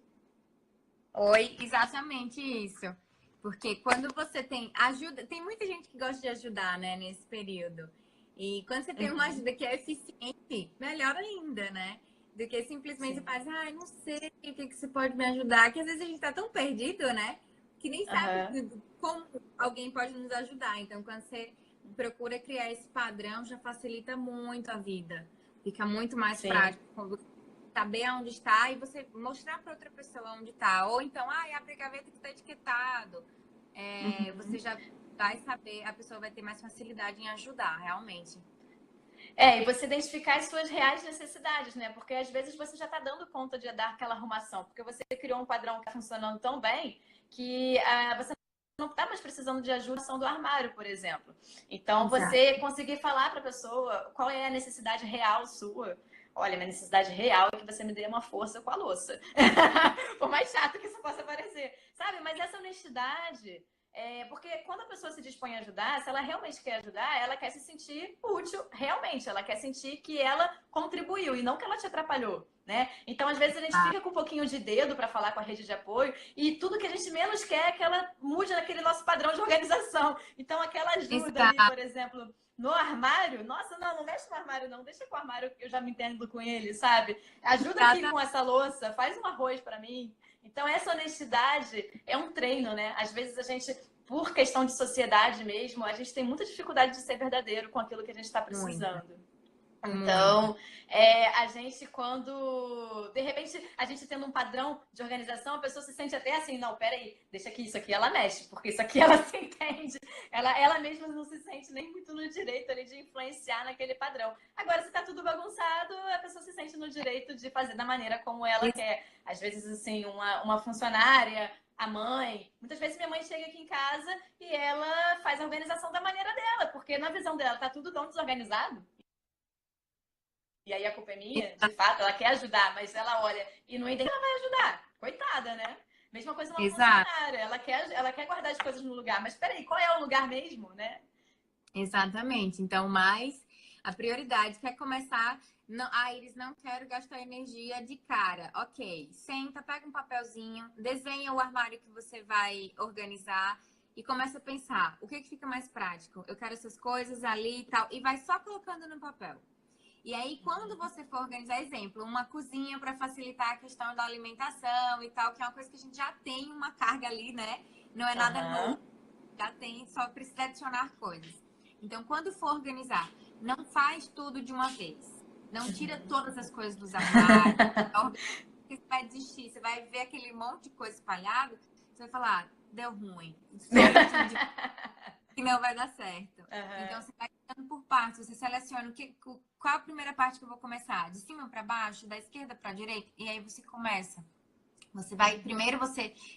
Oi, exatamente isso. Porque quando você tem ajuda, tem muita gente que gosta de ajudar, né, nesse período. E quando você tem uma ajuda que é eficiente, melhor ainda, né? Do que simplesmente faz, não sei o que você pode me ajudar. Que às vezes a gente tá tão perdido, né? Que nem sabe como alguém pode nos ajudar. Então, quando você procura criar esse padrão, já facilita muito a vida. Fica muito mais prático. Saber onde está e você mostrar para outra pessoa onde está. Ou então, abre a gaveta que está etiquetado. Você já vai saber, a pessoa vai ter mais facilidade em ajudar, realmente. E você identificar as suas reais necessidades, né? Porque às vezes você já está dando conta de dar aquela arrumação, porque você criou um padrão que está funcionando tão bem que você não está mais precisando de ajuda do armário, por exemplo. Então, você conseguir falar para a pessoa qual é a necessidade real sua. Olha, minha necessidade real é que você me dê uma força com a louça. Por mais chato que isso possa parecer. Sabe? Mas essa honestidade... porque quando a pessoa se dispõe a ajudar, se ela realmente quer ajudar, ela quer se sentir útil realmente. Ela quer sentir que ela contribuiu e não que ela te atrapalhou. né? Então, às vezes, a gente fica com um pouquinho de dedo para falar com a rede de apoio e tudo que a gente menos quer é que ela mude naquele nosso padrão de organização. Então, aquela ajuda ali, por exemplo, no armário, nossa, não mexe no armário, não, deixa com o armário, eu já me entendo com ele, sabe? Ajuda aqui com essa louça, faz um arroz para mim. Então, essa honestidade é um treino, né? Às vezes a gente, por questão de sociedade mesmo, a gente tem muita dificuldade de ser verdadeiro com aquilo que a gente está precisando. Então, a gente quando, de repente, a gente tendo um padrão de organização, a pessoa se sente até assim, não, peraí, deixa que isso aqui ela mexe, porque isso aqui ela se entende. Ela mesma não se sente nem muito no direito ali de influenciar naquele padrão. Agora, se tá tudo bagunçado, a pessoa se sente no direito de fazer da maneira como ela quer. Às vezes, assim, uma funcionária, a mãe, muitas vezes minha mãe chega aqui em casa e ela faz a organização da maneira dela, porque na visão dela tá tudo tão desorganizado. E aí a culpa é minha, de fato, ela quer ajudar, mas ela olha e não entende que ela vai ajudar. Coitada, né? Mesma coisa uma funcionária, ela quer guardar as coisas no lugar, mas peraí, qual é o lugar mesmo, né? Exatamente. Então, a prioridade quer começar. Não, Iris, não quero gastar energia de cara. Ok, senta, pega um papelzinho, desenha o armário que você vai organizar e começa a pensar, o que fica mais prático? Eu quero essas coisas ali e tal, e vai só colocando no papel. E aí, quando você for organizar, exemplo, uma cozinha para facilitar a questão da alimentação e tal, que é uma coisa que a gente já tem uma carga ali, né? Não é nada novo, já tem, só precisa adicionar coisas. Então, quando for organizar, não faz tudo de uma vez. Não tira todas as coisas dos armários. Você vai desistir, você vai ver aquele monte de coisa espalhado, você vai falar, deu ruim. E não vai dar certo. Então, você vai ficando por partes. Você seleciona qual a primeira parte que eu vou começar? De cima para baixo, da esquerda para a direita? E aí você começa. Você vai, primeiro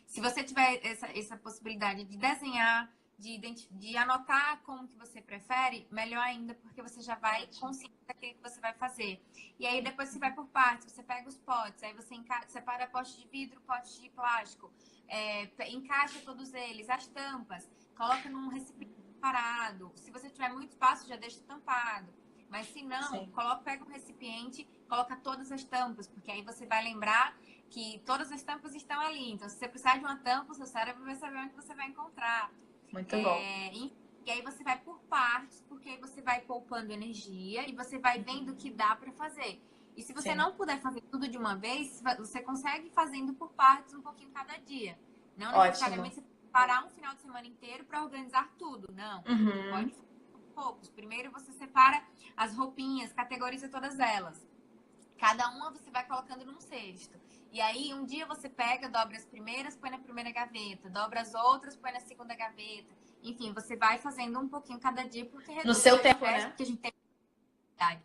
se você tiver essa possibilidade de desenhar, de anotar como que você prefere, melhor ainda, porque você já vai consciente daquilo que você vai fazer. E aí depois você vai por partes, você pega os potes, aí você separa potes de vidro, potes de plástico, encaixa todos eles, as tampas, coloca num recipiente separado. Se você tiver muito espaço, já deixa tampado. Mas se não, pega um recipiente, coloca todas as tampas, porque aí você vai lembrar que todas as tampas estão ali. Então, se você precisar de uma tampa, o seu cérebro vai saber onde você vai encontrar. Muito bom. E aí você vai por partes, porque aí você vai poupando energia e você vai vendo o que dá para fazer. E se você não puder fazer tudo de uma vez, você consegue fazendo por partes um pouquinho cada dia. Não necessariamente você parar um final de semana inteiro para organizar tudo. Não. Pode fazer poucos. Primeiro você separa as roupinhas, categoriza todas elas. Cada uma você vai colocando num cesto. E aí, um dia você pega, dobra as primeiras, põe na primeira gaveta. Dobra as outras, põe na segunda gaveta. Enfim, você vai fazendo um pouquinho cada dia, porque no seu tempo, né? Porque a gente tem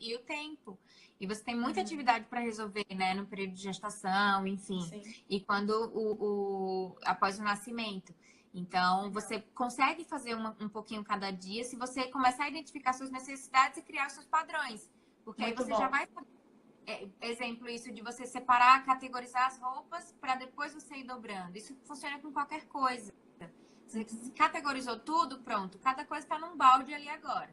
e o tempo. E você tem muita atividade para resolver, né? No período de gestação, enfim. E quando após o nascimento. Então, você consegue fazer um pouquinho cada dia se você começar a identificar suas necessidades e criar os seus padrões. Porque aí você já vai... exemplo, isso de você separar, categorizar as roupas para depois você ir dobrando. Isso funciona com qualquer coisa. Você categorizou tudo, pronto. Cada coisa está num balde ali agora.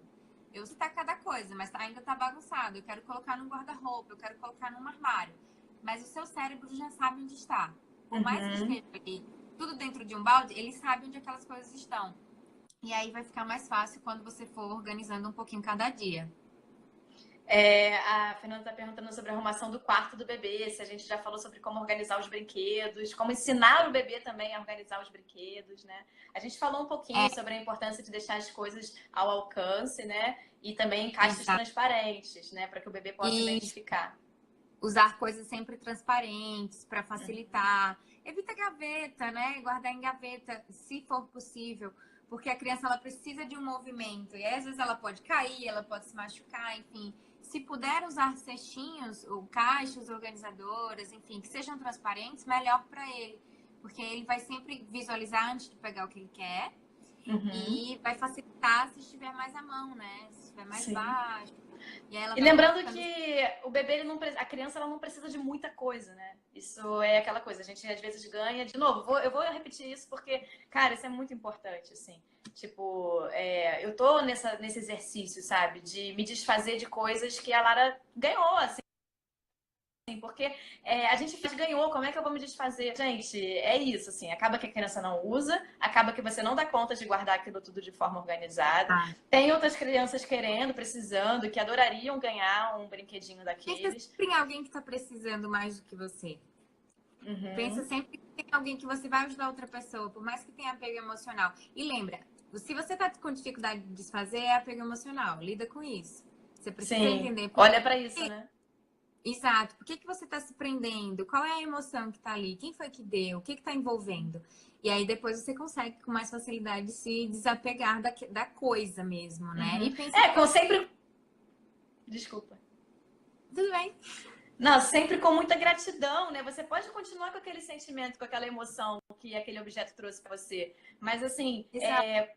Eu sei cada coisa, mas ainda está bagunçado. Eu quero colocar num guarda-roupa, eu quero colocar num armário. Mas o seu cérebro já sabe onde está. Por mais que esteja ali, tudo dentro de um balde, ele sabe onde aquelas coisas estão. E aí vai ficar mais fácil quando você for organizando um pouquinho cada dia. A Fernanda está perguntando sobre a arrumação do quarto do bebê, se a gente já falou sobre como organizar os brinquedos, como ensinar o bebê também a organizar os brinquedos, né? A gente falou um pouquinho sobre a importância de deixar as coisas ao alcance, né? E também caixas transparentes, né? Para que o bebê possa identificar. Usar coisas sempre transparentes para facilitar. Evita gaveta, né? Guardar em gaveta, se for possível. Porque a criança, ela precisa de um movimento. E às vezes ela pode cair, ela pode se machucar, enfim. Se puder usar cestinhos, ou caixas organizadoras, enfim, que sejam transparentes, melhor para ele. Porque ele vai sempre visualizar antes de pegar o que ele quer. E vai facilitar se estiver mais à mão, né? Se estiver mais baixo. E lembrando que o bebê, a criança, ela não precisa de muita coisa, né? Isso é aquela coisa, a gente às vezes ganha. De novo, eu vou repetir isso porque, cara, isso é muito importante, assim. Tipo, eu tô nesse exercício, sabe? De me desfazer de coisas que a Lara ganhou, assim. assim, porque a gente ganhou, como é que eu vou me desfazer? Gente, é isso, assim, acaba que a criança não usa, acaba que você não dá conta de guardar aquilo tudo de forma organizada. Tem outras crianças querendo, precisando, que adorariam ganhar um brinquedinho daqueles. Pensa em alguém que está precisando mais do que você. Pensa sempre que tem alguém que você vai ajudar outra pessoa, por mais que tenha apego emocional. E lembra, se você tá com dificuldade de desfazer, é apego emocional. Lida com isso. Você precisa entender. Olha para isso, né? Exato. Por que você tá se prendendo? Qual é a emoção que tá ali? Quem foi que deu? O que tá envolvendo? E aí depois você consegue com mais facilidade se desapegar da coisa mesmo, né? E pensa sempre... Desculpa. Tudo bem. Não, sempre com muita gratidão, né? Você pode continuar com aquele sentimento, com aquela emoção que aquele objeto trouxe para você. Mas, assim,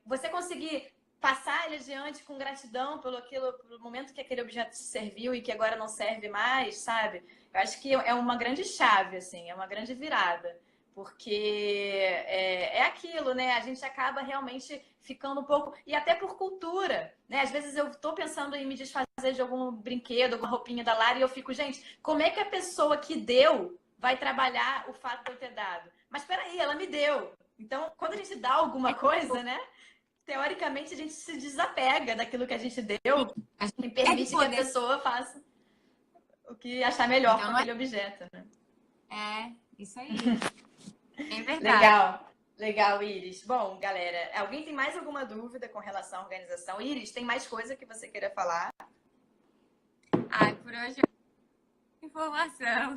você conseguir passar ele adiante com gratidão pelo momento que aquele objeto te serviu e que agora não serve mais, sabe? Eu acho que é uma grande chave, assim, é uma grande virada. Porque é aquilo, né? A gente acaba realmente ficando um pouco... E até por cultura, né? Às vezes eu tô pensando em me desfazer de algum brinquedo, alguma roupinha da Lara, e eu fico, gente, como é que a pessoa que deu vai trabalhar o fato de eu ter dado? Mas peraí, ela me deu. Então, quando a gente dá alguma coisa, né? Teoricamente, a gente se desapega daquilo que a gente deu e permite que a pessoa faça o que achar melhor com aquele objeto, né? Isso aí. É verdade. Legal, Iris. Bom, galera, alguém tem mais alguma dúvida com relação à organização? Iris, tem mais coisa que você queira falar? Por hoje é informação.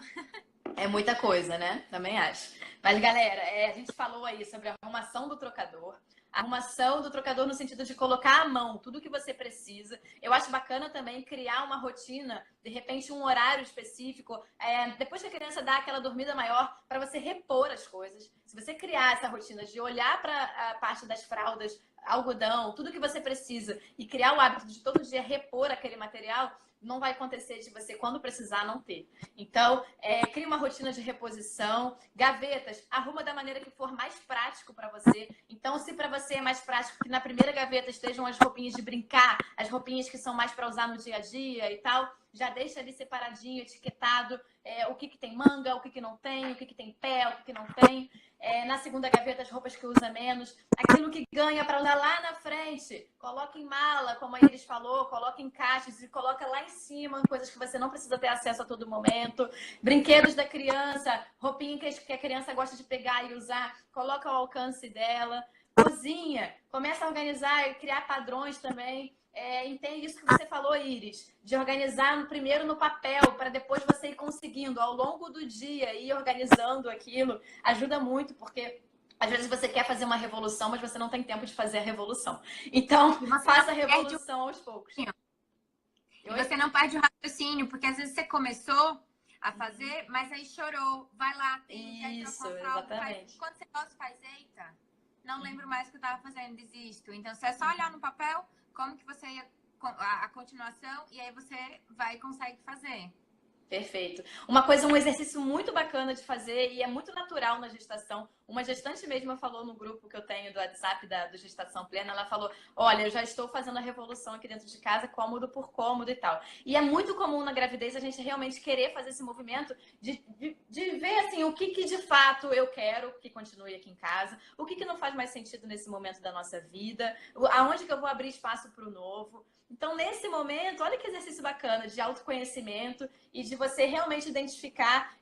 É muita coisa, né? Também acho. Mas, galera, a gente falou aí sobre a arrumação do trocador. Arrumação do trocador no sentido de colocar à mão tudo que você precisa. Eu acho bacana também criar uma rotina, de repente um horário específico, depois que a criança dá aquela dormida maior, para você repor as coisas. Se você criar essa rotina de olhar para a parte das fraldas, algodão, tudo que você precisa e criar o hábito de todo dia repor aquele material, não vai acontecer de você, quando precisar, não ter. Então, crie uma rotina de reposição. Gavetas, arruma da maneira que for mais prático para você. Então, se para você é mais prático que na primeira gaveta estejam as roupinhas de brincar, as roupinhas que são mais para usar no dia a dia e tal, já deixa ali separadinho, etiquetado, o que tem manga, o que não tem, o que tem pé, o que não tem. Na segunda gaveta, as roupas que usa menos. Aquilo que ganha para usar lá na frente, coloca em mala, como a Iris falou, coloca em caixas e coloca lá em cima, coisas que você não precisa ter acesso a todo momento. Brinquedos da criança, roupinha que a criança gosta de pegar e usar, coloca ao alcance dela. Cozinha, começa a organizar e criar padrões também. Entende isso que você falou, Iris, de organizar primeiro no papel, para depois você ir conseguindo ao longo do dia, ir organizando aquilo, ajuda muito, porque às vezes você quer fazer uma revolução, mas você não tem tempo de fazer a revolução. Então, faça a revolução aos poucos. E você não perde o raciocínio, porque às vezes você começou a fazer, mas aí chorou, vai lá, isso, exatamente. Quando você faz, eita, não lembro mais o que eu estava fazendo, desisto. Então, se é só olhar no papel, como que você ia a continuação e aí você vai e consegue fazer. Perfeito. Um exercício muito bacana de fazer e é muito natural na gestação. Uma gestante mesma falou no grupo que eu tenho do WhatsApp do Gestação Plena, ela falou, olha, eu já estou fazendo a revolução aqui dentro de casa, cômodo por cômodo e tal. E é muito comum na gravidez a gente realmente querer fazer esse movimento de ver, assim, o que de fato eu quero que continue aqui em casa, o que não faz mais sentido nesse momento da nossa vida, aonde que eu vou abrir espaço para o novo. Então, nesse momento, olha que exercício bacana de autoconhecimento e de você realmente identificar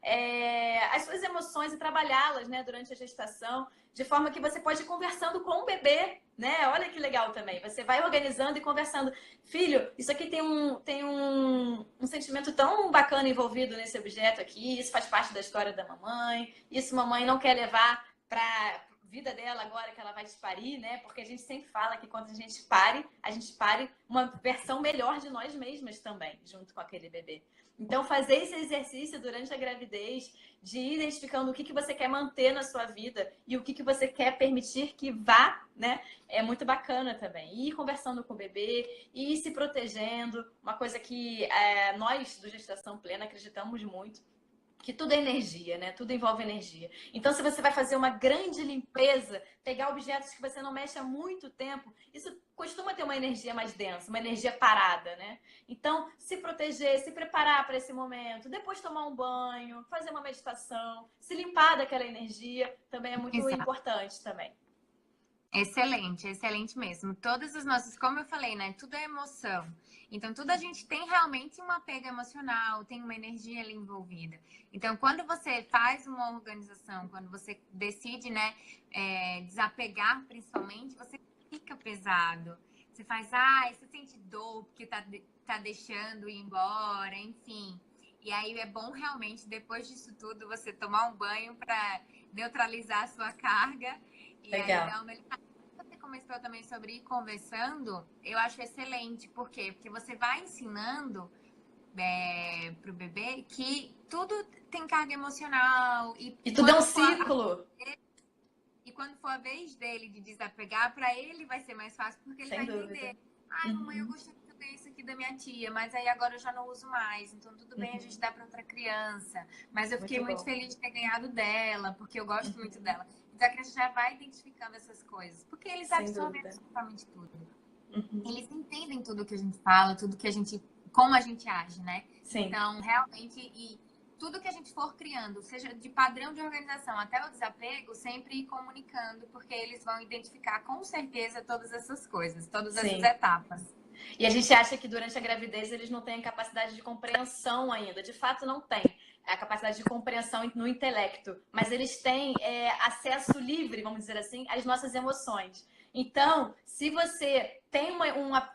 as suas emoções e trabalhá-las, né, durante a gestação, de forma que você pode ir conversando com o bebê, né? Olha que legal também. Você vai organizando e conversando. Filho, isso aqui tem um sentimento tão bacana envolvido nesse objeto aqui, isso faz parte da história da mamãe, isso mamãe não quer levar para vida dela agora que ela vai te parir, né? Porque a gente sempre fala que quando a gente pare uma versão melhor de nós mesmas também, junto com aquele bebê. Então, fazer esse exercício durante a gravidez, de ir identificando o que você quer manter na sua vida e o que você quer permitir que vá, né? É muito bacana também. E ir conversando com o bebê, e ir se protegendo. Uma coisa que nós, do Gestação Plena, acreditamos muito. que tudo é energia, né? Tudo envolve energia. Então, se você vai fazer uma grande limpeza, pegar objetos que você não mexe há muito tempo, isso costuma ter uma energia mais densa, uma energia parada, né? Então, se proteger, se preparar para esse momento, depois tomar um banho, fazer uma meditação, se limpar daquela energia, também é muito importante também. Excelente, excelente mesmo. Todas as nossas, como eu falei, né? Tudo é emoção. Então, tudo a gente tem realmente um apego emocional, tem uma energia ali envolvida. Então, quando você faz uma organização, quando você decide, né, desapegar principalmente, você fica pesado. Você faz, você sente dor porque tá deixando ir embora, enfim. E aí é bom realmente, depois disso tudo, você tomar um banho para neutralizar a sua carga. E Legal. aí dá uma Você começou também sobre ir conversando, eu acho excelente. Por quê? Porque você vai ensinando para o bebê que tudo tem carga emocional. E tudo é um ciclo. E quando for a vez dele de desapegar, para ele vai ser mais fácil, porque ele Sem vai dúvida. entender. Mamãe, eu gostei muito disso aqui da minha tia, mas aí agora eu já não uso mais. Então, tudo bem, a gente dá para outra criança. Mas eu fiquei muito feliz de ter ganhado dela, porque eu gosto muito dela. Então, a criança já vai identificando essas coisas. Porque eles absorvem absolutamente tudo. Eles entendem tudo que a gente fala, tudo que a gente... Como a gente age, né? Sim. Então, realmente... E tudo que a gente for criando, seja de padrão de organização até o desapego, sempre ir comunicando, porque eles vão identificar com certeza todas essas coisas, todas essas etapas. E a gente acha que durante a gravidez eles não têm a capacidade de compreensão ainda. De fato, não tem a capacidade de compreensão no intelecto, mas eles têm acesso livre, vamos dizer assim, às nossas emoções. Então, se você tem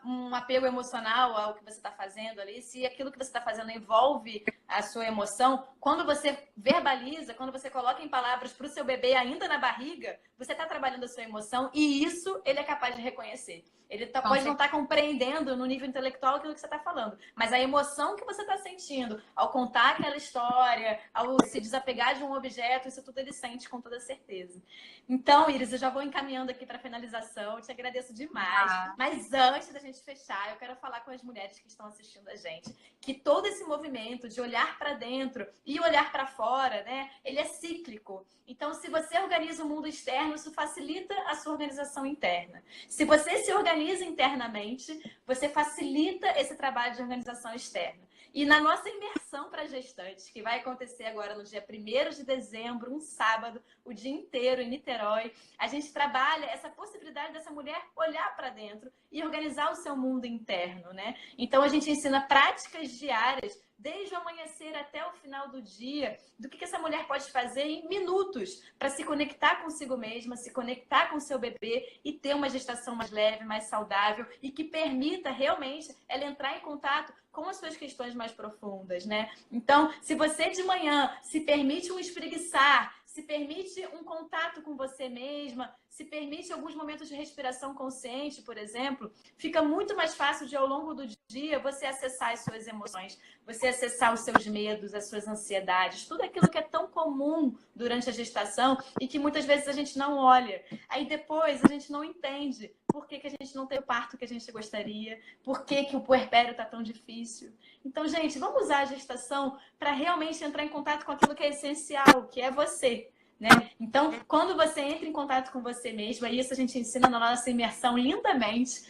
um apego emocional ao que você está fazendo ali, se aquilo que você está fazendo envolve a sua emoção, quando você verbaliza, quando você coloca em palavras para o seu bebê ainda na barriga, você está trabalhando a sua emoção e isso ele é capaz de reconhecer. Ele pode não estar compreendendo no nível intelectual aquilo que você está falando, mas a emoção que você está sentindo ao contar aquela história, ao se desapegar de um objeto, isso tudo ele sente com toda certeza. Então, Iris, eu já vou encaminhando aqui para a finalização, eu te agradeço demais. Mas antes da gente fechar, eu quero falar com as mulheres que estão assistindo a gente, que todo esse movimento de olhar para dentro e olhar para fora, né, ele é cíclico. Então, se você organiza o mundo externo, isso facilita a sua organização interna. Se você se organiza internamente, você facilita esse trabalho de organização externa. E na nossa imersão para gestantes, que vai acontecer agora no dia 1º de dezembro, um sábado, o dia inteiro em Niterói, a gente trabalha essa possibilidade dessa mulher olhar para dentro e organizar o seu mundo interno, né? Então, a gente ensina práticas diárias, desde o amanhecer até o final do dia, do que essa mulher pode fazer em minutos para se conectar consigo mesma, se conectar com o seu bebê e ter uma gestação mais leve, mais saudável e que permita realmente ela entrar em contato com as suas questões mais profundas, né? Então, se você de manhã se permite um espreguiçar, se permite um contato com você mesma, se permite alguns momentos de respiração consciente, por exemplo, fica muito mais fácil de, ao longo do dia, você acessar as suas emoções, você acessar os seus medos, as suas ansiedades, tudo aquilo que é tão comum durante a gestação e que muitas vezes a gente não olha. Aí depois a gente não entende por que a gente não tem o parto que a gente gostaria, por que o puerpério está tão difícil. Então, gente, vamos usar a gestação para realmente entrar em contato com aquilo que é essencial, que é você, né? Então, quando você entra em contato com você mesma, e isso a gente ensina na nossa imersão lindamente,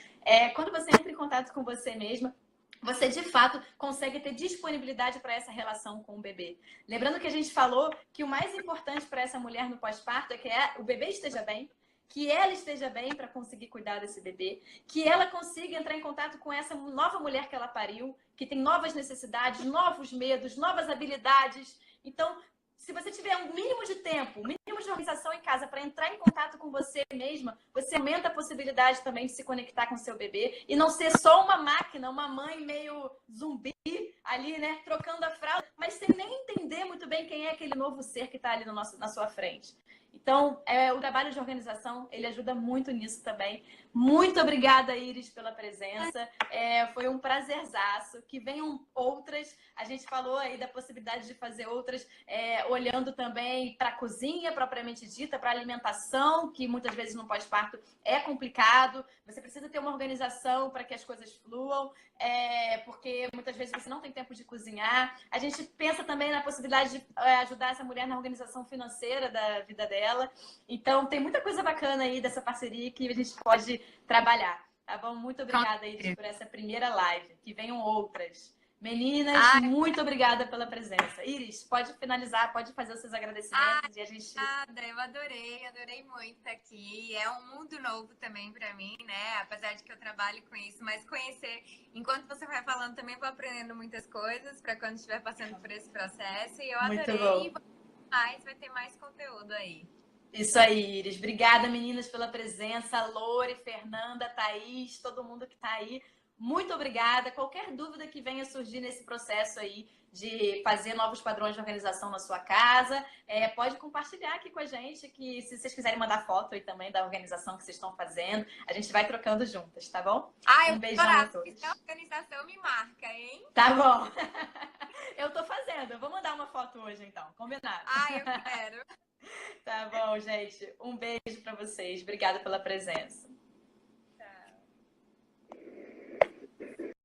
quando você entra em contato com você mesma, você de fato consegue ter disponibilidade para essa relação com o bebê. Lembrando que a gente falou que o mais importante para essa mulher no pós-parto é que o bebê esteja bem, que ela esteja bem para conseguir cuidar desse bebê, que ela consiga entrar em contato com essa nova mulher que ela pariu, que tem novas necessidades, novos medos, novas habilidades. Então, se você tiver um mínimo de tempo, um mínimo de organização em casa para entrar em contato com você mesma, você aumenta a possibilidade também de se conectar com seu bebê e não ser só uma máquina, uma mãe meio zumbi ali, né, trocando a fralda, mas sem nem entender muito bem quem é aquele novo ser que está ali na sua frente. Então, o trabalho de organização, ele ajuda muito nisso também. Muito obrigada, Iris, pela presença. Foi um prazerzaço. Que venham outras. A gente falou aí da possibilidade de fazer outras, olhando também para a cozinha, propriamente dita, para a alimentação, que muitas vezes no pós-parto é complicado. Você precisa ter uma organização para que as coisas fluam, porque muitas vezes você não tem tempo de cozinhar. A gente pensa também na possibilidade de ajudar essa mulher na organização financeira da vida dela. Então, tem muita coisa bacana aí dessa parceria que a gente pode trabalhar. Tá bom? Muito obrigada, Iris, por essa primeira live. Que venham outras. Meninas, muito obrigada pela presença. Iris, pode finalizar, pode fazer os seus agradecimentos e a gente... Obrigada, eu adorei muito estar aqui. É um mundo novo também para mim, né? Apesar de que eu trabalho com isso, mas conhecer, enquanto você vai falando, também vou aprendendo muitas coisas para quando estiver passando por esse processo. E eu adorei. Vai ter mais conteúdo aí. Isso aí, Iris. Obrigada, meninas, pela presença. Lore, Fernanda, Thaís, todo mundo que está aí. Muito obrigada. Qualquer dúvida que venha surgir nesse processo aí de fazer novos padrões de organização na sua casa, pode compartilhar aqui com a gente, que se vocês quiserem mandar foto aí também da organização que vocês estão fazendo, a gente vai trocando juntas, tá bom? Um beijão a todos. Se quiser organização, me marca, hein? Tá bom. Eu tô fazendo. Eu vou mandar uma foto hoje, então. Combinado? Eu quero. Tá bom, gente. Um beijo para vocês. Obrigada pela presença.